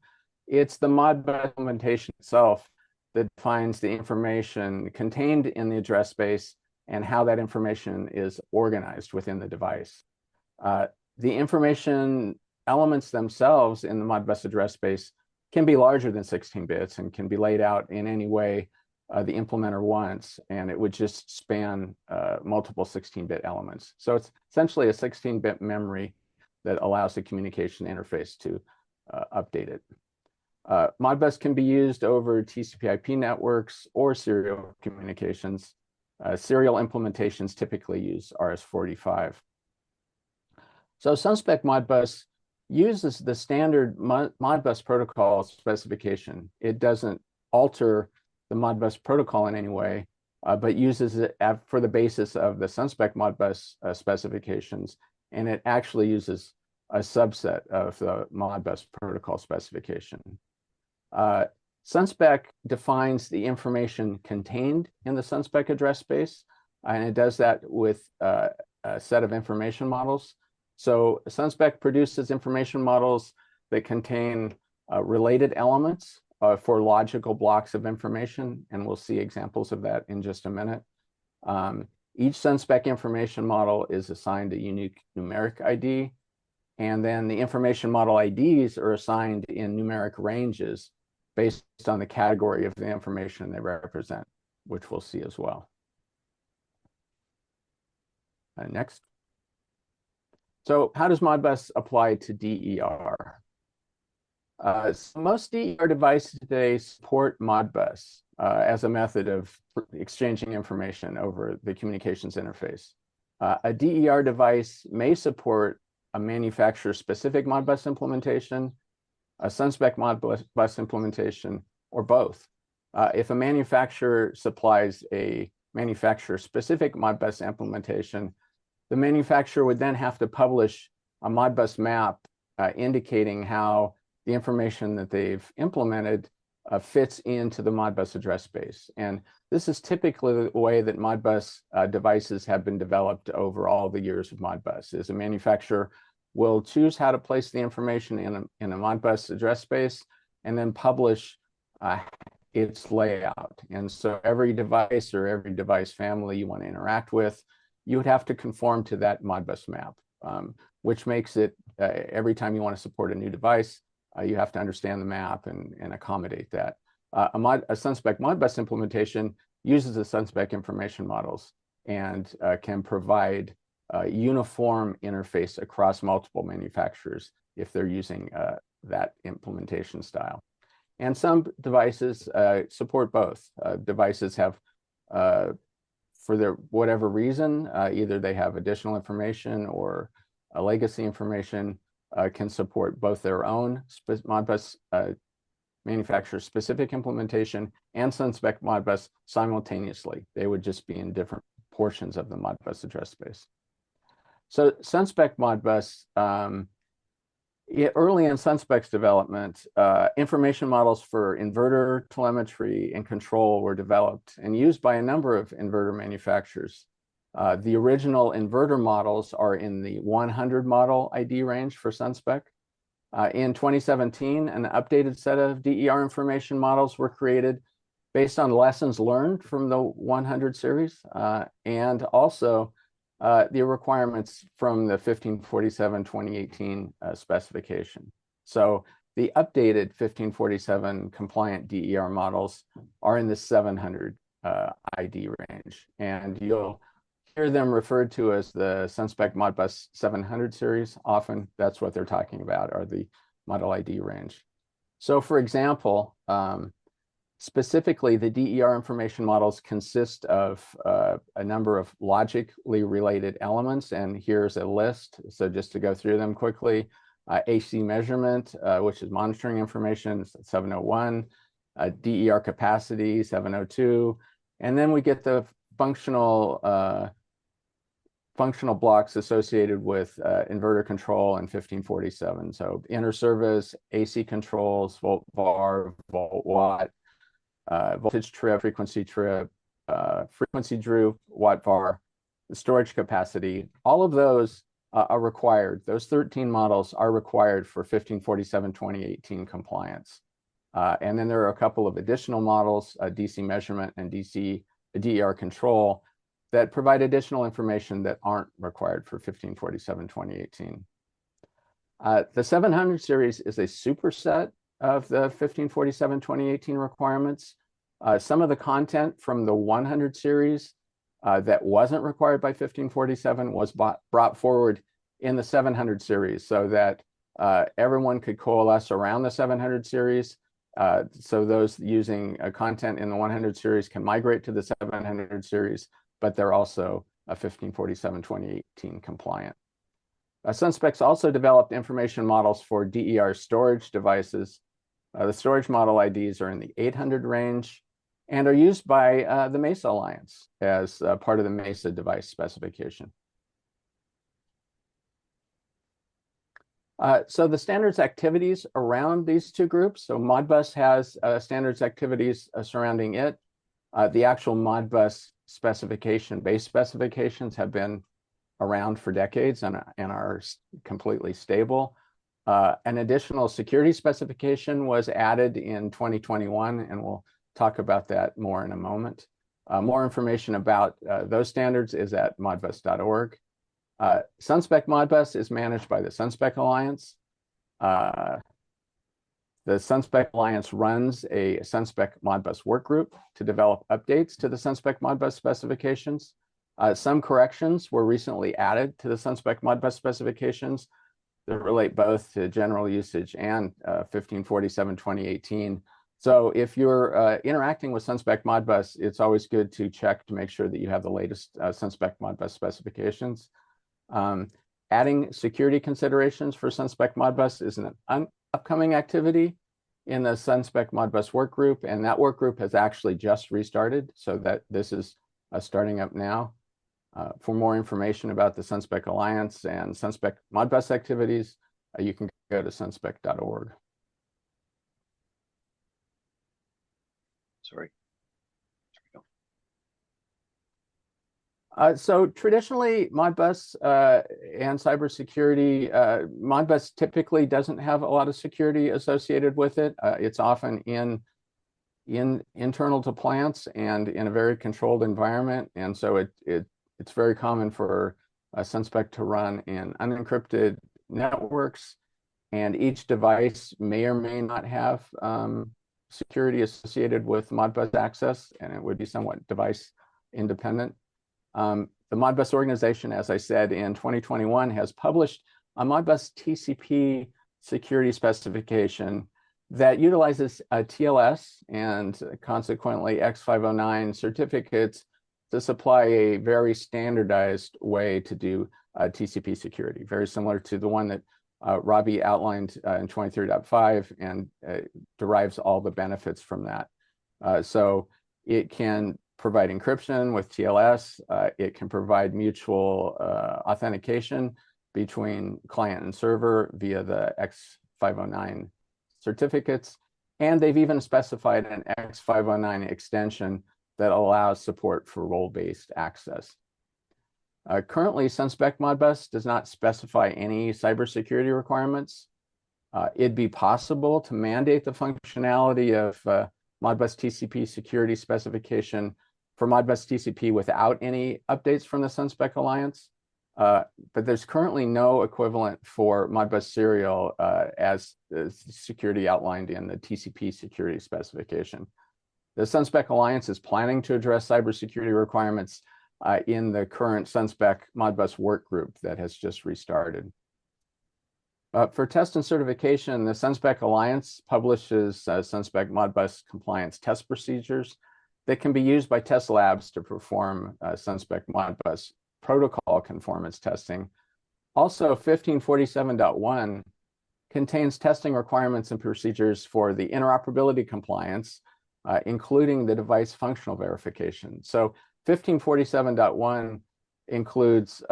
S6: It's the Modbus implementation itself that defines the information contained in the address space and how that information is organized within the device. The information elements themselves in the Modbus address space can be larger than 16 bits and can be laid out in any way the implementer wants, and it would just span multiple 16-bit elements. So it's essentially a 16-bit memory that allows the communication interface to update it. Modbus can be used over TCP/IP networks or serial communications. Serial implementations typically use RS-485. So SunSpec Modbus uses the standard Modbus protocol specification. It doesn't alter the Modbus protocol in any way, but uses it for the basis of the SunSpec Modbus specifications, and it actually uses a subset of the Modbus protocol specification. SunSpec defines the information contained in the SunSpec address space, and it does that with set of information models. So SunSpec produces information models that contain related elements for logical blocks of information, and we'll see examples of that in just a minute. Each SunSpec information model is assigned a unique numeric ID, and then the information model IDs are assigned in numeric ranges based on the category of the information they represent, which we'll see as well. Next. So how does Modbus apply to DER? So most DER devices today support Modbus as a method of exchanging information over the communications interface. A DER device may support a manufacturer-specific Modbus implementation, a SunSpec Modbus implementation, or both. If a manufacturer supplies a manufacturer-specific Modbus implementation, the manufacturer would then have to publish a Modbus map indicating how the information that they've implemented fits into the Modbus address space. And this is typically the way that Modbus devices have been developed over all the years of Modbus, is a manufacturer will choose how to place the information in a Modbus address space and then publish its layout. And so every device or every device family you want to interact with, you would have to conform to that Modbus map, which makes it, every time you want to support a new device, you have to understand the map and accommodate that. A SunSpec Modbus implementation uses the SunSpec information models and can provide a uniform interface across multiple manufacturers if they're using that implementation style. And some devices support both. Devices have, for their whatever reason, either they have additional information or a legacy information, can support both their own Modbus manufacturer-specific implementation and SunSpec Modbus simultaneously. They would just be in different portions of the Modbus address space. So SunSpec Modbus, early in SunSpec's development, information models for inverter telemetry and control were developed and used by a number of inverter manufacturers. The original inverter models are in the 100 model ID range for SunSpec. In 2017, an updated set of DER information models were created based on lessons learned from the 100 series and also the requirements from the 1547-2018 specification. So the updated 1547 compliant DER models are in the 700 ID range, and you'll hear them referred to as the SunSpec Modbus 700 series. Often that's what they're talking about, are the model ID range. So for example, specifically, the DER information models consist of a number of logically related elements, and here's a list. So just to go through them quickly, AC measurement, which is monitoring information, 701, DER capacity, 702, and then we get the functional blocks associated with inverter control in 1547. So inter service, AC controls, volt var, volt watt, voltage trip, frequency drew, watt var, the storage capacity. All of those are required. Those 13 models are required for 1547-2018 compliance. And then there are a couple of additional models, DC measurement and DER control, that provide additional information that aren't required for 1547-2018. The 700 series is a superset of the 1547-2018 requirements. Some of the content from the 100 series that wasn't required by 1547 was brought forward in the 700 series so that everyone could coalesce around the 700 series. So those using content in the 100 series can migrate to the 700 series, but they're also a 1547-2018 compliant. SunSpec's also developed information models for DER storage devices. The storage model IDs are in the 800 range and are used by the Mesa Alliance as part of the Mesa device specification. So the standards activities around these two groups, so Modbus has standards activities surrounding it. The actual Modbus specification, base specifications have been around for decades and are completely stable. An additional security specification was added in 2021, and we'll talk about that more in a moment. More information about those standards is at modbus.org. SunSpec Modbus is managed by the SunSpec Alliance. The SunSpec Alliance runs a SunSpec Modbus workgroup to develop updates to the SunSpec Modbus specifications. Some corrections were recently added to the SunSpec Modbus specifications that relate both to general usage and 1547/2018. So if you're interacting with SunSpec Modbus, it's always good to check to make sure that you have the latest SunSpec Modbus specifications. Adding security considerations for SunSpec Modbus is an upcoming activity in the SunSpec Modbus workgroup, and that workgroup has actually just restarted, so that this is starting up now. For more information about the SunSpec Alliance and SunSpec Modbus activities, you can go to sunspec.org.
S1: Sorry.
S6: So traditionally, Modbus and cybersecurity, Modbus typically doesn't have a lot of security associated with it. It's often internal to plants and in a very controlled environment, and so it's very common for SunSpec to run in unencrypted networks, and each device may or may not have security associated with Modbus access, and it would be somewhat device independent. The Modbus organization, as I said, in 2021 has published a Modbus TCP security specification that utilizes a TLS and consequently X509 certificates to supply a very standardized way to do TCP security, very similar to the one that Robby outlined in 2030.5 and derives all the benefits from that. So it can provide encryption with TLS. It can provide mutual authentication between client and server via the X509 certificates. And they've even specified an X509 extension that allows support for role-based access. Currently, SunSpec Modbus does not specify any cybersecurity requirements. It'd be possible to mandate the functionality of Modbus TCP security specification for Modbus TCP without any updates from the SunSpec Alliance, but there's currently no equivalent for Modbus Serial as security outlined in the TCP security specification. The SunSpec Alliance is planning to address cybersecurity requirements in the current SunSpec Modbus work group that has just restarted. For test and certification, the SunSpec Alliance publishes SunSpec Modbus compliance test procedures that can be used by test labs to perform SunSpec Modbus protocol conformance testing. Also, 1547.1 contains testing requirements and procedures for the interoperability compliance, including the device functional verification. So 1547.1 includes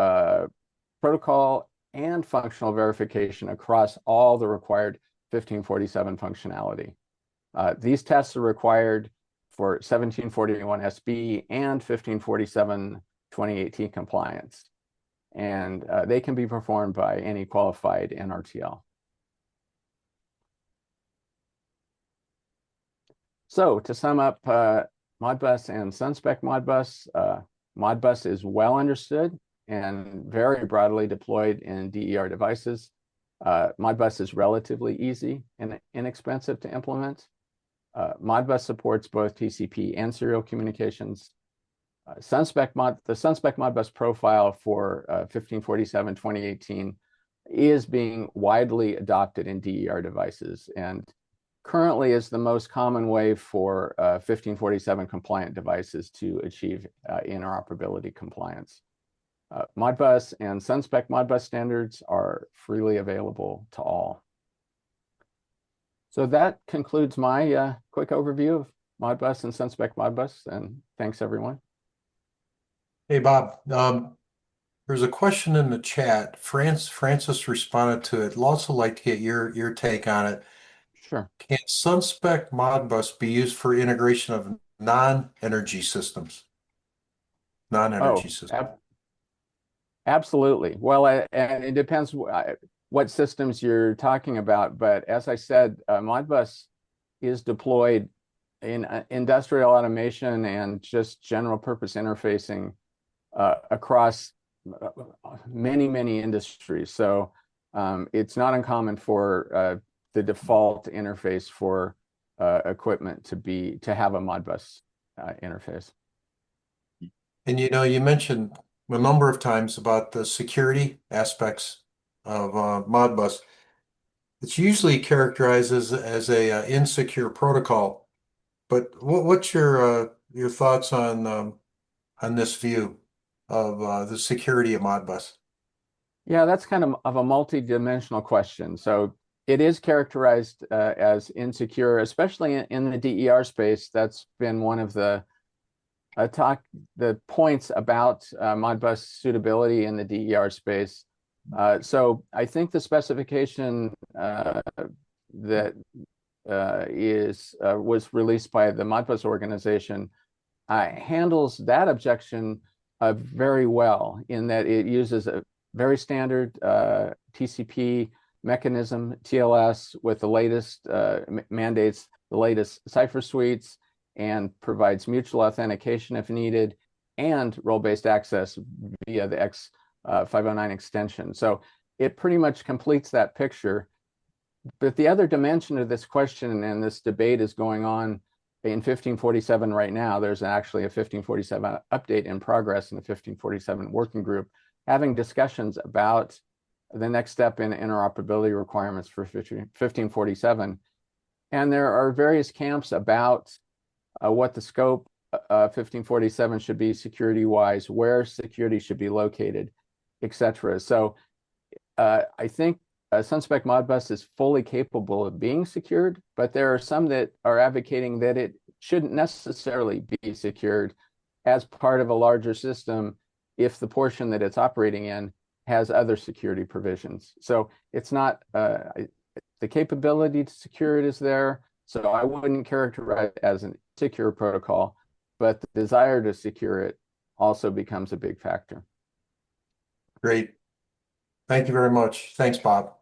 S6: protocol and functional verification across all the required 1547 functionality. These tests are required for 1741 SB and 1547/2018 compliance, and they can be performed by any qualified NRTL. So to sum up, Modbus and SunSpec Modbus, Modbus is well understood and very broadly deployed in DER devices. Modbus is relatively easy and inexpensive to implement. Modbus supports both TCP and serial communications. The SunSpec Modbus profile for 1547/2018 is being widely adopted in DER devices, and currently is the most common way for 1547 compliant devices to achieve interoperability compliance. Modbus and SunSpec Modbus standards are freely available to all. So that concludes my quick overview of Modbus and SunSpec Modbus, and thanks everyone.
S2: Hey, Bob, there's a question in the chat. Francis responded to it. I'd also like to get your take on it.
S6: Sure.
S2: Can SunSpec Modbus be used for integration of non-energy systems? Non-energy systems.
S6: Absolutely. Well, and it depends what systems you're talking about. But as I said, Modbus is deployed in industrial automation and just general purpose interfacing across many, many industries. So it's not uncommon for the default interface for equipment to have a Modbus interface.
S2: And you mentioned a number of times about the security aspects of Modbus. It's usually characterized as a insecure protocol. But what's your thoughts on this view of the security of Modbus?
S6: Yeah, that's kind of a multi-dimensional question. So it is characterized as insecure, especially in the DER space. That's been one of the points about Modbus suitability in the DER space. So I think the specification that was released by the Modbus organization handles that objection very well, in that it uses a very standard TCP mechanism, TLS, with the latest mandates, the latest cipher suites, and provides mutual authentication if needed, and role-based access via the X509 extension. So it pretty much completes that picture. But the other dimension of this question, and this debate is going on in 1547 right now. There's actually a 1547 update in progress in the 1547 working group, having discussions about the next step in interoperability requirements for 1547. And there are various camps about what the scope of 1547 should be security-wise, where security should be located, etc. So I think SunSpec Modbus is fully capable of being secured, but there are some that are advocating that it shouldn't necessarily be secured as part of a larger system if the portion that it's operating in has other security provisions. So it's not, the capability to secure it is there, so I wouldn't characterize it as an insecure protocol, but the desire to secure it also becomes a big factor.
S2: Great. Thank you very much. Thanks, Bob.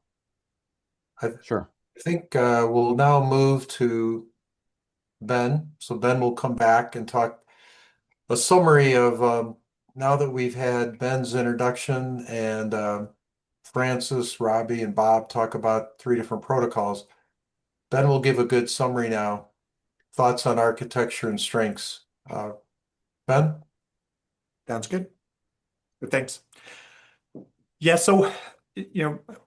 S6: Sure.
S2: I think we'll now move to Ben. So Ben will come back and talk a summary of now that we've had Ben's introduction and Francis, Robby, and Bob talk about 3 different protocols. Ben will give a good summary now. Thoughts on architecture and strengths. Ben?
S3: Sounds good. Good, thanks. Yeah, so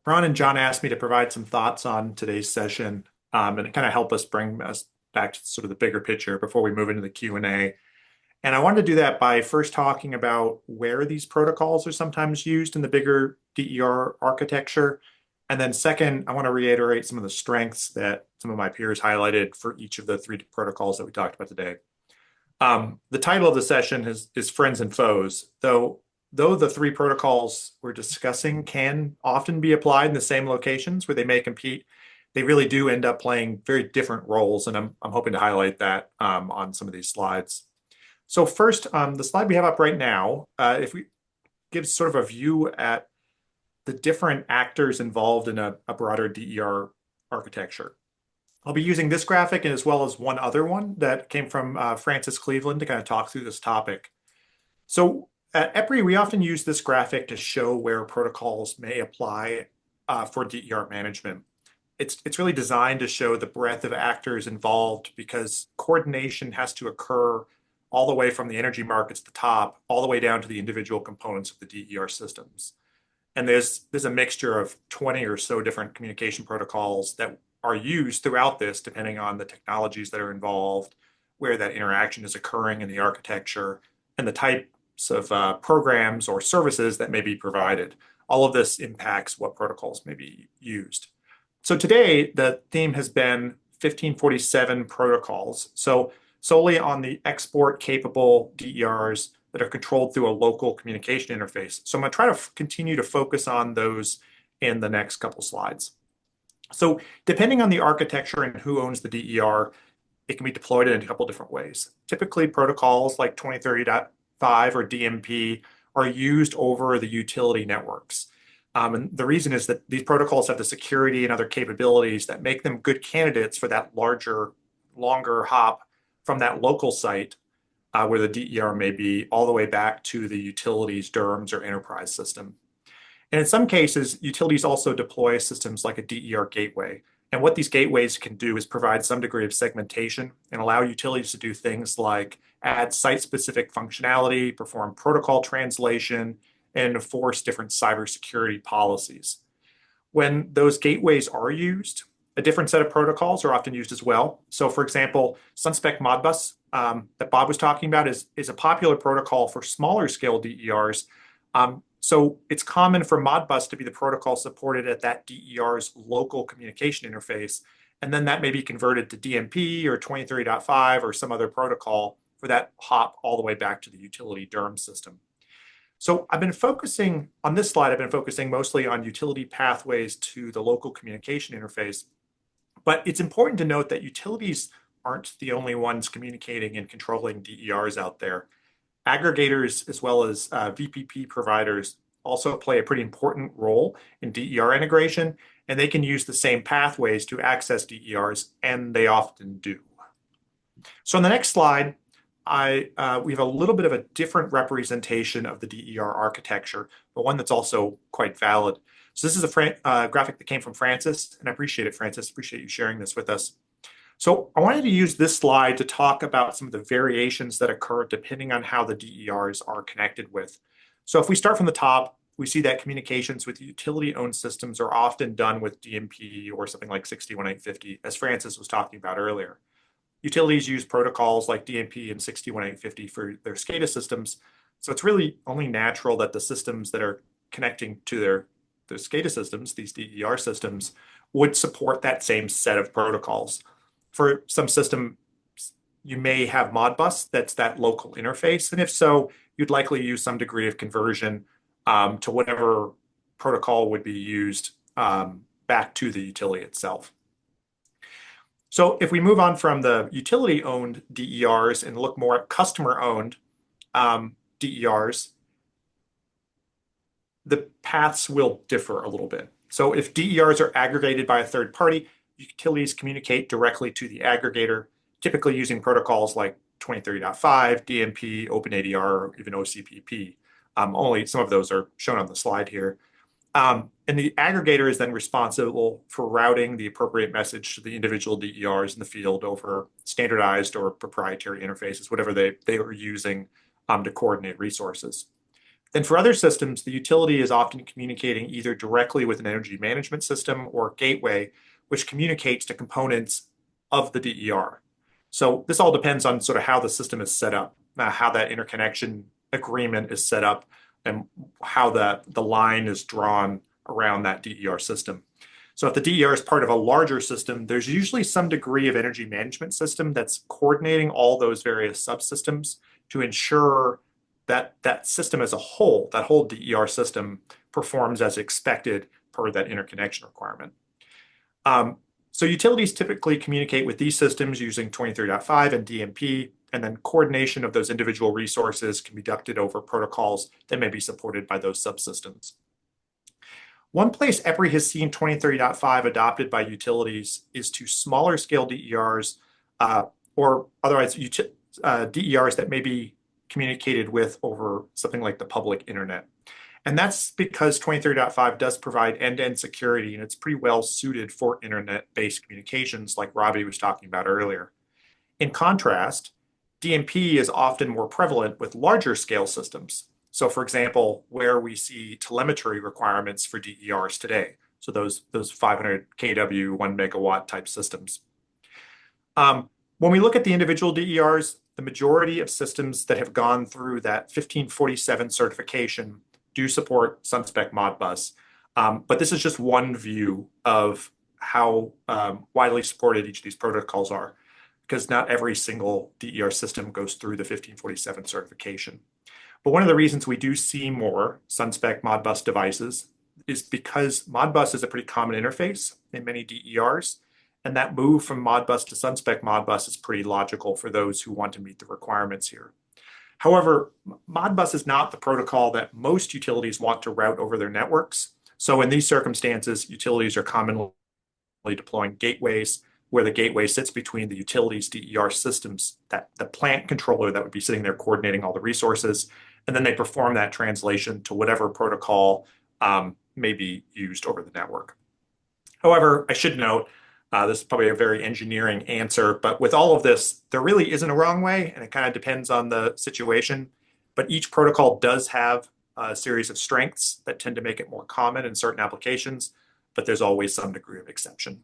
S3: Ron and John asked me to provide some thoughts on today's session and kind of help us bring us back to sort of the bigger picture before we move into the Q&A. And I wanted to do that by first talking about where these protocols are sometimes used in the bigger DER architecture. And then second, I want to reiterate some of the strengths that some of my peers highlighted for each of the 3 protocols that we talked about today. The title of the session is Friends and Foes, though the 3 protocols we're discussing can often be applied in the same locations where they may compete. They really do end up playing very different roles, and I'm hoping to highlight that on some of these slides. So first, the slide we have up right now, if we give sort of a view at the different actors involved in a broader DER architecture. I'll be using this graphic and as well as one other one that came from Francis Cleveland to kind of talk through this topic. So at EPRI, we often use this graphic to show where protocols may apply for DER management. It's really designed to show the breadth of actors involved, because coordination has to occur all the way from the energy markets at the top, all the way down to the individual components of the DER systems. And there's a mixture of 20 or so different communication protocols that are used throughout this, depending on the technologies that are involved, where that interaction is occurring in the architecture, and the types of programs or services that may be provided. All of this impacts what protocols may be used. So today, the theme has been 1547 protocols. So solely on the export-capable DERs that are controlled through a local communication interface. So I'm going to try to continue to focus on those in the next couple slides. So depending on the architecture and who owns the DER, it can be deployed in a couple different ways. Typically, protocols like 2030.5 or DNP are used over the utility networks. And the reason is that these protocols have the security and other capabilities that make them good candidates for that larger, longer hop from that local site where the DER may be all the way back to the utilities, DERMS, or enterprise system. And in some cases, utilities also deploy systems like a DER gateway. And what these gateways can do is provide some degree of segmentation and allow utilities to do things like add site-specific functionality, perform protocol translation, and enforce different cybersecurity policies. When those gateways are used, a different set of protocols are often used as well. So for example, SunSpec Modbus that Bob was talking about is a popular protocol for smaller scale DERs. So it's common for Modbus to be the protocol supported at that DER's local communication interface. And then that may be converted to DNP or 2030.5 or some other protocol for that hop all the way back to the utility DERM system. So I've been focusing on this slide, I've been focusing mostly on utility pathways to the local communication interface. But it's important to note that utilities aren't the only ones communicating and controlling DERs out there. Aggregators as well as VPP providers also play a pretty important role in DER integration, and they can use the same pathways to access DERs, and they often do. So on the next slide, we have a little bit of a different representation of the DER architecture, but one that's also quite valid. So this is a graphic that came from Francis, and I appreciate it, Francis. Appreciate you sharing this with us. So I wanted to use this slide to talk about some of the variations that occur depending on how the DERs are connected with. So if we start from the top, we see that communications with utility-owned systems are often done with DNP or something like 61850, as Francis was talking about earlier. Utilities use protocols like DNP and 61850 for their SCADA systems. So it's really only natural that the systems that are connecting to their SCADA systems, these DER systems, would support that same set of protocols. For some systems, you may have Modbus, that's that local interface. And if so, you'd likely use some degree of conversion to whatever protocol would be used back to the utility itself. So if we move on from the utility-owned DERs and look more at customer-owned DERs, the paths will differ a little bit. So if DERs are aggregated by a third party, utilities communicate directly to the aggregator, typically using protocols like 2030.5, DNP, OpenADR, or even OCPP. Only some of those are shown on the slide here. And the aggregator is then responsible for routing the appropriate message to the individual DERs in the field over standardized or proprietary interfaces, whatever they are using to coordinate resources. Then for other systems, the utility is often communicating either directly with an energy management system or gateway, which communicates to components of the DER. So this all depends on sort of how the system is set up, how that interconnection agreement is set up, and how the line is drawn around that DER system. So if the DER is part of a larger system, there's usually some degree of energy management system that's coordinating all those various subsystems to ensure that that system as a whole, that whole DER system, performs as expected per that interconnection requirement. So utilities typically communicate with these systems using 23.5 and DNP, and then coordination of those individual resources can be conducted over protocols that may be supported by those subsystems. One place EPRI has seen 23.5 adopted by utilities is to smaller scale DERs or otherwise DERs that may be communicated with over something like the public internet. And that's because 23.5 does provide end-to-end security, and it's pretty well suited for internet-based communications like Robby was talking about earlier. In contrast, DNP is often more prevalent with larger scale systems. So for example, where we see telemetry requirements for DERs today. So those 500 kW, 1 megawatt type systems. When we look at the individual DERs, the majority of systems that have gone through that 1547 certification do support SunSpec Modbus. But this is just one view of how widely supported each of these protocols are, because not every single DER system goes through the 1547 certification. But one of the reasons we do see more SunSpec Modbus devices is because Modbus is a pretty common interface in many DERs, and that move from Modbus to SunSpec Modbus is pretty logical for those who want to meet the requirements here. However, Modbus is not the protocol that most utilities want to route over their networks. So in these circumstances, utilities are commonly deploying gateways where the gateway sits between the utilities DER systems, that the plant controller that would be sitting there coordinating all the resources, and then they perform that translation to whatever protocol may be used over the network. However, I should note, this is probably a very engineering answer, but with all of this, there really isn't a wrong way, and it kind of depends on the situation. But each protocol does have a series of strengths that tend to make it more common in certain applications, but there's always some degree of exception.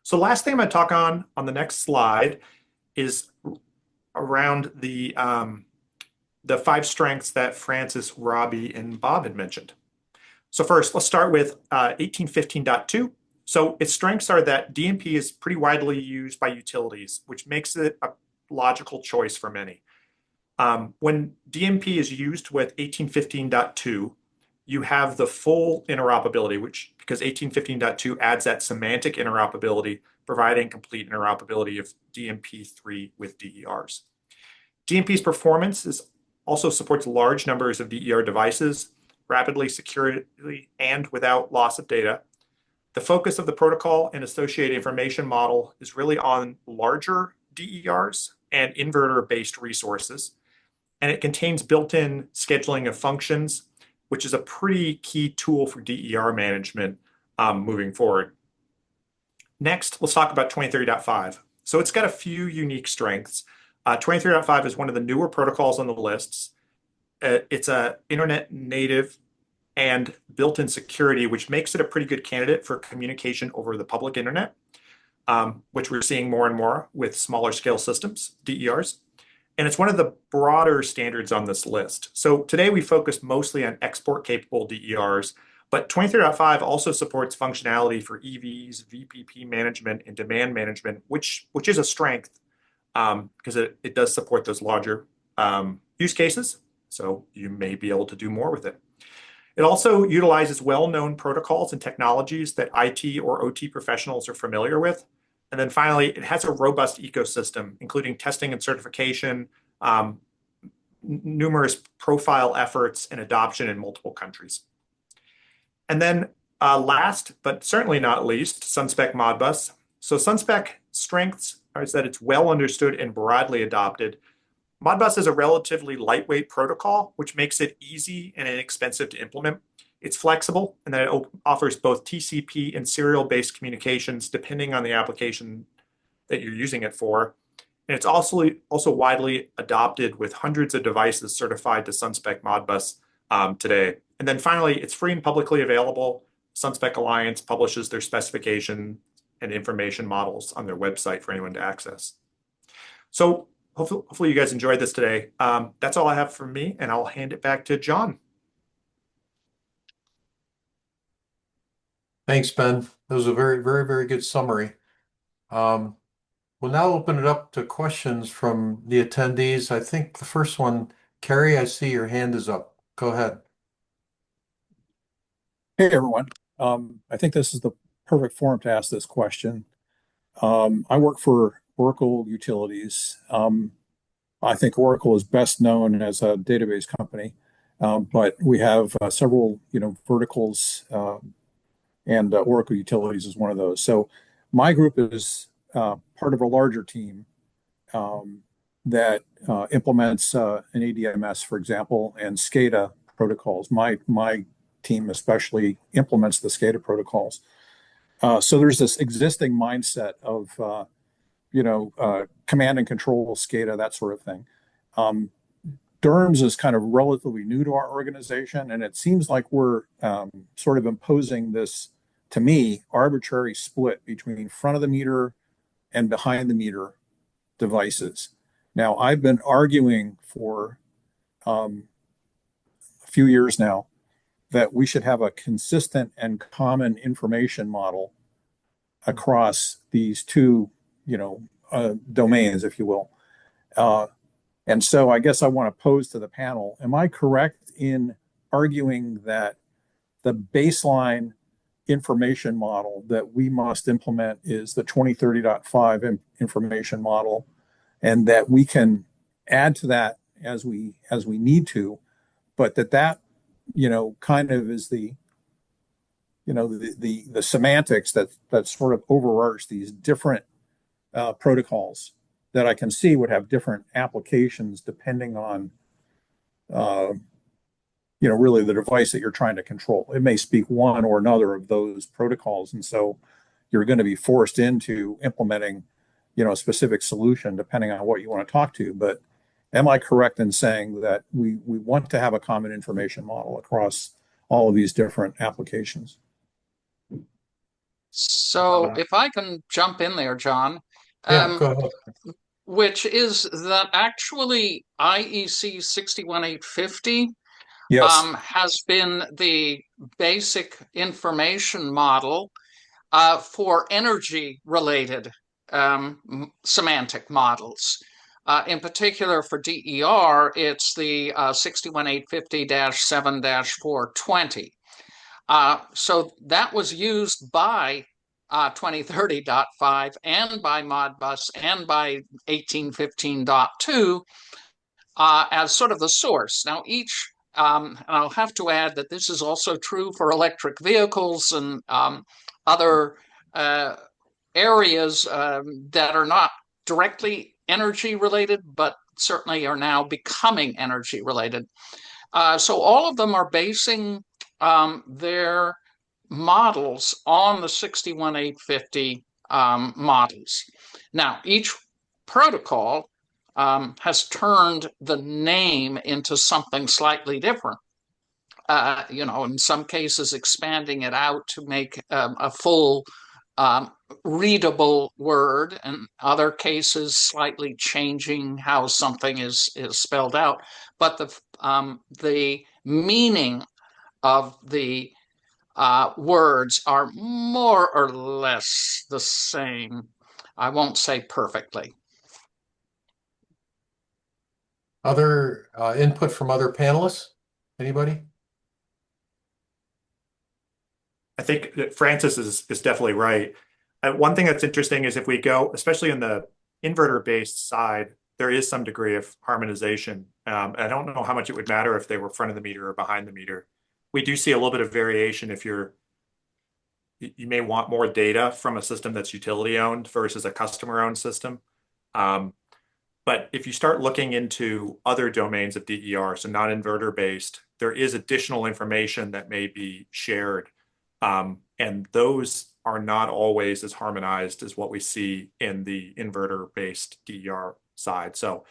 S3: So last thing I'm going to talk on the next slide is around the 5 strengths that Francis, Robby, and Bob had mentioned. So first, let's start with 1815.2. So its strengths are that DNP is pretty widely used by utilities, which makes it a logical choice for many. When DNP is used with 1815.2, you have the full interoperability, because 1815.2 adds that semantic interoperability, providing complete interoperability of DNP3 with DERs. DNP's performance also supports large numbers of DER devices, rapidly, securely, and without loss of data. The focus of the protocol and associated information model is really on larger DERs and inverter-based resources, and it contains built-in scheduling of functions, which is a pretty key tool for DER management moving forward. Next, let's talk about 2030.5. So it's got a few unique strengths. 2030.5 is one of the newer protocols on the lists. It's a internet native and built-in security, which makes it a pretty good candidate for communication over the public internet, which we're seeing more and more with smaller scale systems, DERs. And it's one of the broader standards on this list. So today we focus mostly on export-capable DERs, but 2030.5 also supports functionality for EVs, VPP management, and demand management, which is a strength because it does support those larger use cases. So you may be able to do more with it. It also utilizes well-known protocols and technologies that IT or OT professionals are familiar with. And then finally, it has a robust ecosystem, including testing and certification, numerous profile efforts, and adoption in multiple countries. And then last, but certainly not least, SunSpec Modbus. So SunSpec strengths is that it's well understood and broadly adopted. Modbus is a relatively lightweight protocol, which makes it easy and inexpensive to implement. It's flexible, and that it offers both TCP and serial-based communications depending on the application that you're using it for. And it's also widely adopted with hundreds of devices certified to SunSpec Modbus today. And then finally, it's free and publicly available. SunSpec Alliance publishes their specification and information models on their website for anyone to access. So hopefully you guys enjoyed this today. That's all I have from me, and I'll hand it back to John.
S2: Thanks, Ben. That was a very, very, very good summary. We'll now open it up to questions from the attendees. I think the first one, Carrie, I see your hand is up. Go ahead.
S7: Hey, everyone. I think this is the perfect forum to ask this question. I work for Oracle Utilities. I think Oracle is best known as a database company, but we have several, verticals, and Oracle Utilities is one of those. So my group is part of a larger team that implements an ADMS, for example, and SCADA protocols. My team especially implements the SCADA protocols. So there's this existing mindset of command and control, SCADA, that sort of thing. DERMS is kind of relatively new to our organization, and it seems like we're sort of imposing this, to me, arbitrary split between front of the meter and behind the meter devices. Now, I've been arguing for a few years now that we should have a consistent and common information model across these two, domains, if you will. And so I guess I want to pose to the panel, am I correct in arguing that the baseline information model that we must implement is the 2030.5 information model, and that we can add to that as we need to, but that kind of is the the semantics that sort of overarch these different protocols that I can see would have different applications depending on really the device that you're trying to control. It may speak one or another of those protocols, and so you're going to be forced into implementing a specific solution depending on what you want to talk to. But am I correct in saying that we want to have a common information model across all of these different applications?
S4: So if I can jump in there, John,
S2: Yeah, go ahead.
S4: which is that actually IEC 61850
S7: Yes.
S4: has been the basic information model for energy-related semantic models. In particular for DER, it's the 61850-7-420. So that was used by 2030.5 and by Modbus and by 1815.2 as sort of the source. Now each, and I'll have to add that this is also true for electric vehicles and other areas that are not directly energy related, but certainly are now becoming energy related. So all of them are basing their models on the 61850 models. Now, each protocol has turned the name into something slightly different. In some cases expanding it out to make a full readable word, and other cases slightly changing how something is spelled out. But the meaning of the words are more or less the same. I won't say perfectly.
S2: Other input from other panelists? Anybody?
S3: I think that Francis is definitely right. One thing that's interesting is if we go, especially in the inverter-based side, there is some degree of harmonization. I don't know how much it would matter if they were front of the meter or behind the meter. We do see a little bit of variation if you may want more data from a system that's utility owned versus a customer owned system. But if you start looking into other domains of DER, so non-inverter based, there is additional information that may be shared. And those are not always as harmonized as what we see in the inverter-based DER side. So,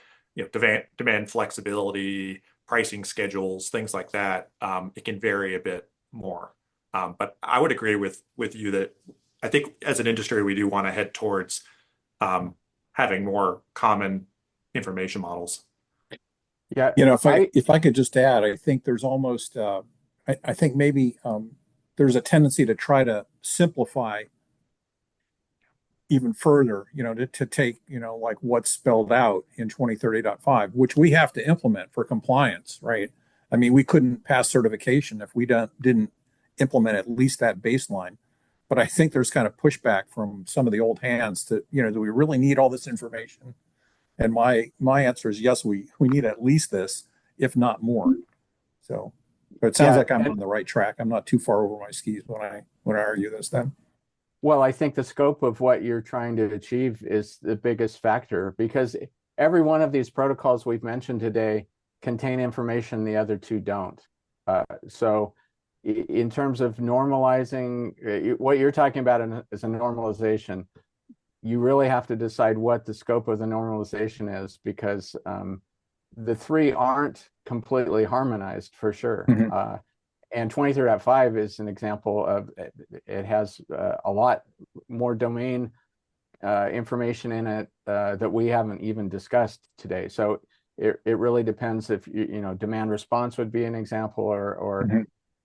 S3: demand flexibility, pricing schedules, things like that, it can vary a bit more. But I would agree with you that I think as an industry, we do want to head towards having more common information models.
S6: Yeah,
S7: if I could just add, I think there's almost, I think maybe there's a tendency to try to simplify even further, to take, like what's spelled out in 2030.5, which we have to implement for compliance, right? I mean, we couldn't pass certification if we didn't implement at least that baseline. But I think there's kind of pushback from some of the old hands to, do we really need all this information? And my answer is yes, we need at least this, if not more. So, but it sounds like I'm on the right track. I'm not too far over my skis when I argue this then.
S6: Well, I think the scope of what you're trying to achieve is the biggest factor, because every one of these protocols we've mentioned today contain information the other two don't. So in terms of normalizing, what you're talking about is a normalization. You really have to decide what the scope of the normalization is, because the three aren't completely harmonized for sure.
S7: Mm-hmm.
S6: And 2030.5 is an example of it has a lot more domain information in it that we haven't even discussed today. So it really depends if demand response would be an example, or
S7: mm-hmm.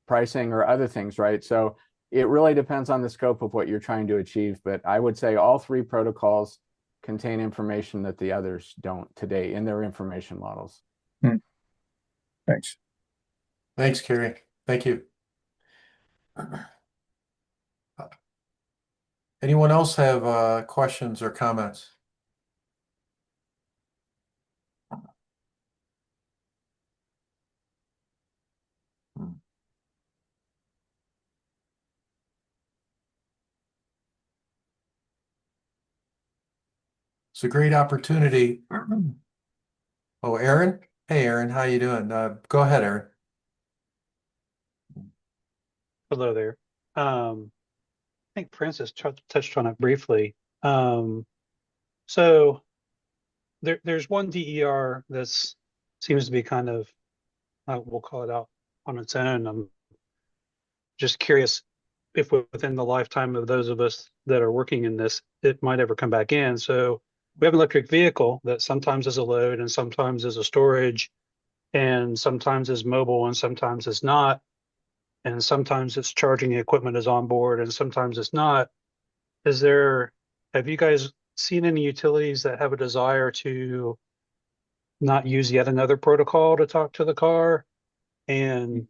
S6: pricing or other things, right? So it really depends on the scope of what you're trying to achieve. But I would say all three protocols contain information that the others don't today in their information models.
S7: Thanks.
S2: Thanks, Kerry. Thank you. Anyone else have questions or comments? It's a great opportunity. Oh, Aaron? Hey, Aaron, how you doing? Go ahead, Aaron.
S8: Hello there. I think Francis touched on it briefly. So there's one DER that's seems to be kind of, we'll call it out on its own. I'm just curious if within the lifetime of those of us that are working in this, it might ever come back in. So we have an electric vehicle that sometimes is a load and sometimes is a storage and sometimes is mobile and sometimes is not. And sometimes its charging equipment is on board and sometimes it's not. Have you guys seen any utilities that have a desire to not use yet another protocol to talk to the car and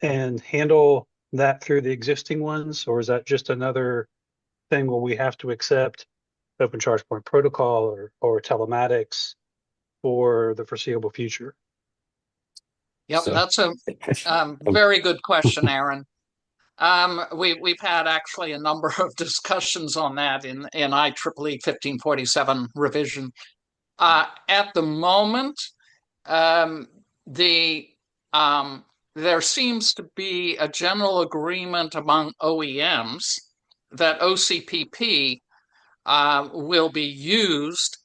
S8: handle that through the existing ones? Or is that just another thing where we have to accept open charge point protocol or telematics for the foreseeable future?
S4: Yep,
S5: So-
S4: that's a very good question, Aaron. We've had actually a number of discussions on that in IEEE 1547 revision. At the moment, there seems to be a general agreement among OEMs that OCPP will be used,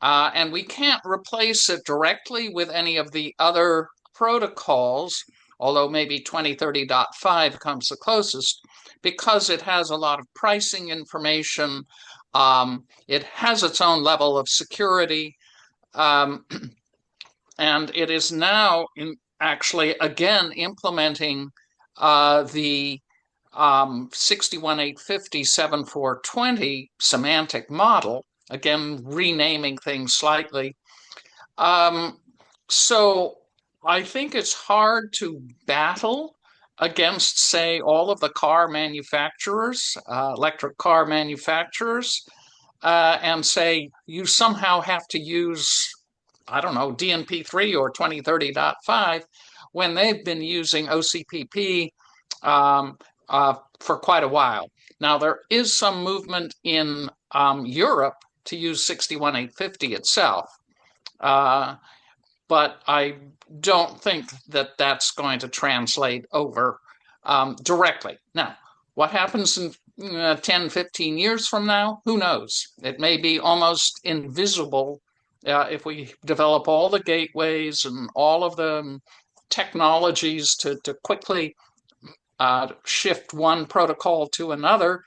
S4: and we can't replace it directly with any of the other protocols, although maybe 2030.5 comes the closest, because it has a lot of pricing information. It has its own level of security, and it is now actually again implementing the 61850-7420 semantic model, again renaming things slightly. So I think it's hard to battle against, say, all of the car manufacturers, electric car manufacturers, and say you somehow have to use, I don't know, DNP3 or 2030.5 when they've been using OCPP for quite a while. Now, there is some movement in Europe to use 61850 itself. But I don't think that that's going to translate over directly. Now, what happens in 10, 15 years from now? Who knows? It may be almost invisible if we develop all the gateways and all of the technologies to quickly shift one protocol to another.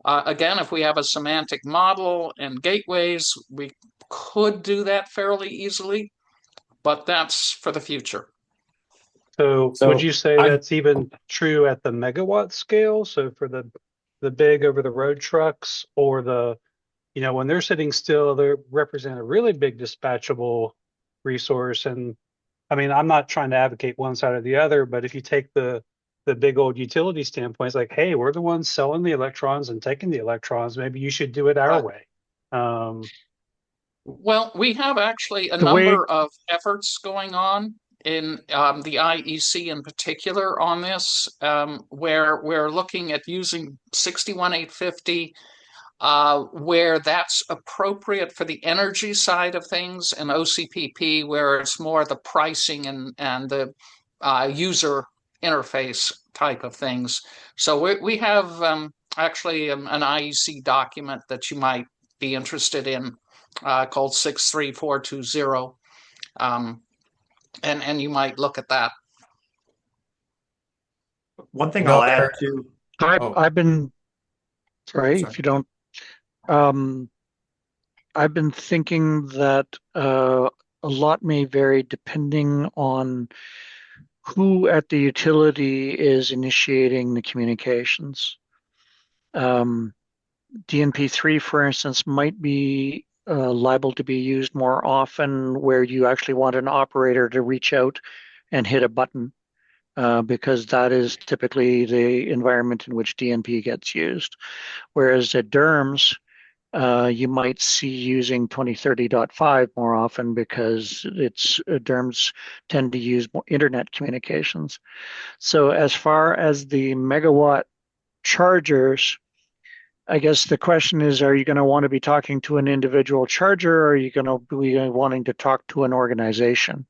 S4: Again, if we have a semantic model and gateways, we could do that fairly easily. But that's for the future.
S8: So would you say that's even true at the megawatt scale? So for the big over the road trucks, or when they're sitting still, they represent a really big dispatchable resource. And I mean, I'm not trying to advocate one side or the other, but if you take the big old utility standpoint, it's like, hey, we're the ones selling the electrons and taking the electrons. Maybe you should do it our way.
S4: Well, we have actually a number of efforts going on in the IEC in particular on this, where we're looking at using 61850 where that's appropriate for the energy side of things, and OCPP where it's more the pricing and the user interface type of things. So we have actually an IEC document that you might be interested in, called 63420, and you might look at that.
S3: One thing I'll add to,
S9: I've been sorry if you don't. I've been thinking that a lot may vary depending on who at the utility is initiating the communications. DNP3, for instance, might be liable to be used more often where you actually want an operator to reach out and hit a button, because that is typically the environment in which DNP gets used. Whereas at DERMS, you might see using 2030.5 more often because DERMS tend to use more internet communications. So as far as the megawatt chargers, I guess the question is, are you going to want to be talking to an individual charger, or are you going to be wanting to talk to an organization?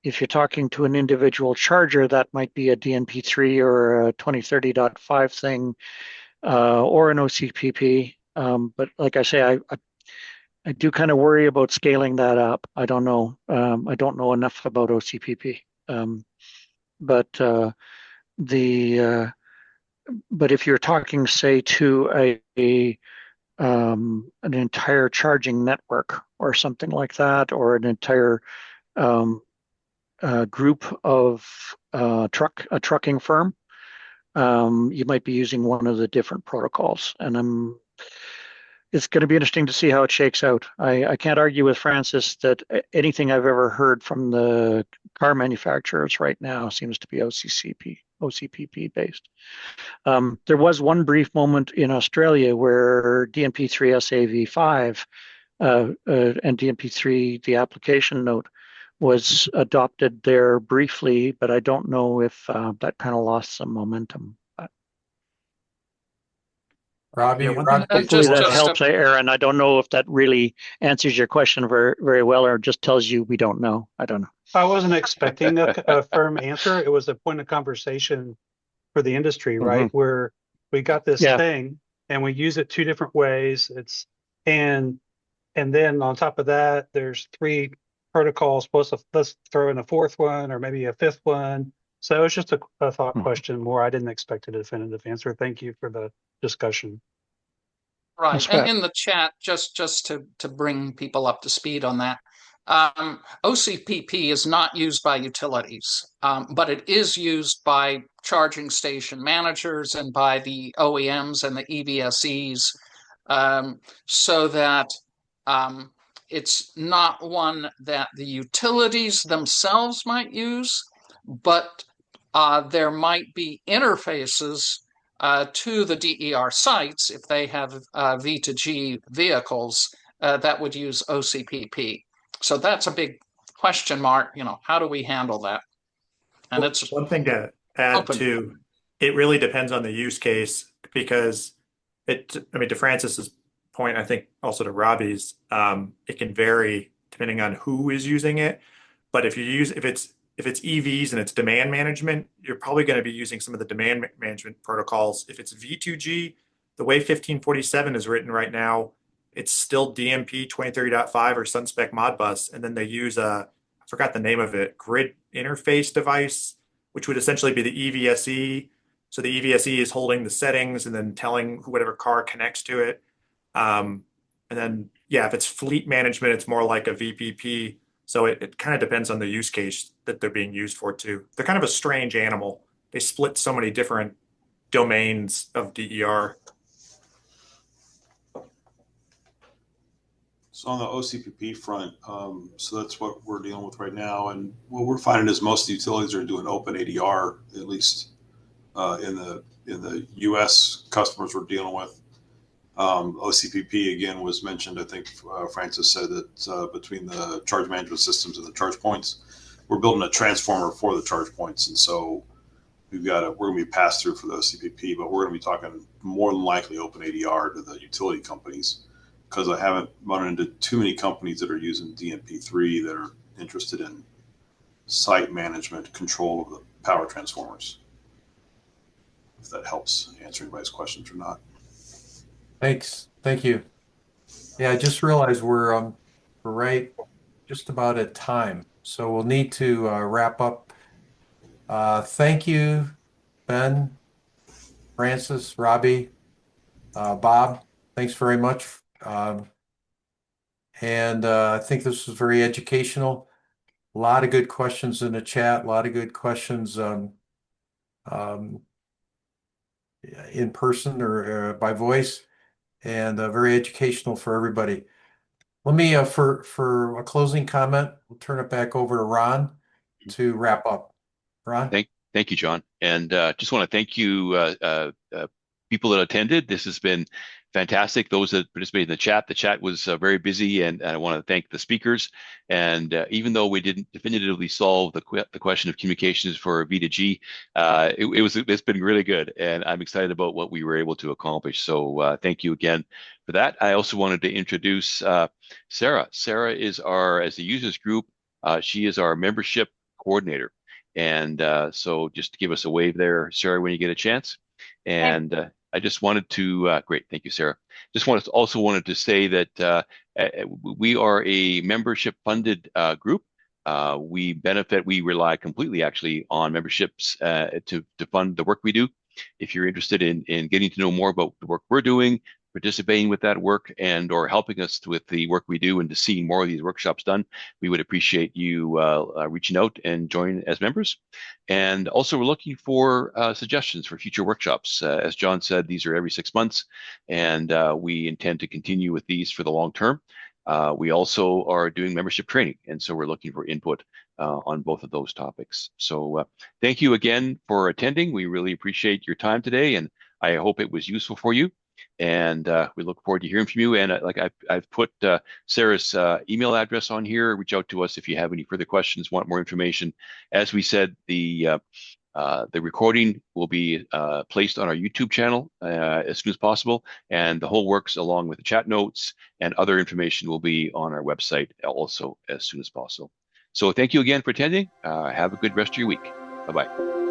S9: If you're talking to an individual charger, that might be a DNP3 or a 2030.5 thing, or an OCPP. But like I say, I do kind of worry about scaling that up. I don't know. I don't know enough about OCPP. But if you're talking, say, to an entire charging network or something like that, or an entire group of a trucking firm, you might be using one of the different protocols. And it's going to be interesting to see how it shakes out. I can't argue with Francis that anything I've ever heard from the car manufacturers right now seems to be OCPP based. There was one brief moment in Australia where DNP3 SAV5 and DNP3, the application note, was adopted there briefly, but I don't know if that kind of lost some momentum.
S2: Robby,
S3: Yeah, one
S2: Robby,
S3: thing-
S9: Hopefully that
S4: just
S9: helps, Aaron. I don't know if that really answers your question very, very well, or just tells you we don't know. I don't know.
S8: I wasn't expecting a firm answer. It was a point of conversation for the industry, right? Where we got this thing and we use it two different ways. And then on top of that, there's 3 protocols. Let's throw in a 4th one or maybe a 5th one. So it was just a thought question more. I didn't expect a definitive answer. Thank you for the discussion.
S4: Right. And in the chat, just to bring people up to speed on that, OCPP is not used by utilities, but it is used by charging station managers and by the OEMs and the EVSEs, so that it's not one that the utilities themselves might use, but there might be interfaces to the DER sites if they have V2G vehicles that would use OCPP. So that's a big question mark. How do we handle that? And it's
S3: one thing to add
S4: open.
S3: to, it really depends on the use case, because to Francis's point, I think also to Robby's, it can vary depending on who is using it. But if it's EVs and it's demand management, you're probably going to be using some of the demand management protocols. If it's V2G, the way 1547 is written right now, it's still DNP 2030.5 or SunSpec Modbus, and then they use I forgot the name of it, grid interface device, which would essentially be the EVSE. So the EVSE is holding the settings and then telling whatever car connects to it. And then, if it's fleet management, it's more like a VPP. So it kind of depends on the use case that they're being used for too. They're kind of a strange animal. They split so many different domains of DER.
S10: So on the OCPP front, so that's what we're dealing with right now. And what we're finding is most utilities are doing open ADR, at least in the US customers we're dealing with. OCPP again was mentioned. I think Francis said that between the charge management systems and the charge points, we're building a transformer for the charge points, and so we're going to be passed through for the OCPP, but we're going to be talking more than likely open ADR to the utility companies, because I haven't run into too many companies that are using DNP3 that are interested in site management control of the power transformers. If that helps answer anybody's questions or not.
S2: Thanks. Thank you. Yeah, I just realized we're right just about at time, so we'll need to wrap up. Thank you, Ben, Francis, Robby, Bob. Thanks very much. And I think this was very educational. A lot of good questions in the chat. A lot of good questions in person or by voice. And very educational for everybody. Let me, for a closing comment, we'll turn it back over to Ron to wrap up. Ron?
S1: Thank you, John. And just want to thank you, people that attended. This has been fantastic. Those that participated in the chat was very busy, and I want to thank the speakers. And even though we didn't definitively solve the question of communications for V2G, it's been really good, and I'm excited about what we were able to accomplish. So thank you again for that. I also wanted to introduce Sarah. Sarah is as the users group, she is our membership coordinator. And so just to give us a wave there, Sarah, when you get a chance. And I just wanted to, great, thank you, Sarah. Also wanted to say that we are a membership funded group. We rely completely actually on memberships to fund the work we do. If you're interested in getting to know more about the work we're doing, participating with that work, and or helping us with the work we do and to seeing more of these workshops done, we would appreciate you reaching out and join as members. And also we're looking for suggestions for future workshops. As John said, these are every 6 months, and we intend to continue with these for the long term. We also are doing membership training, and so we're looking for input on both of those topics. So thank you again for attending. We really appreciate your time today, and I hope it was useful for you. And we look forward to hearing from you. And I've put Sarah's email address on here. Reach out to us if you have any further questions, want more information. As we said, the recording will be placed on our YouTube channel as soon as possible, and the whole works along with the chat notes and other information will be on our website also as soon as possible. So thank you again for attending. Have a good rest of your week. Bye-bye.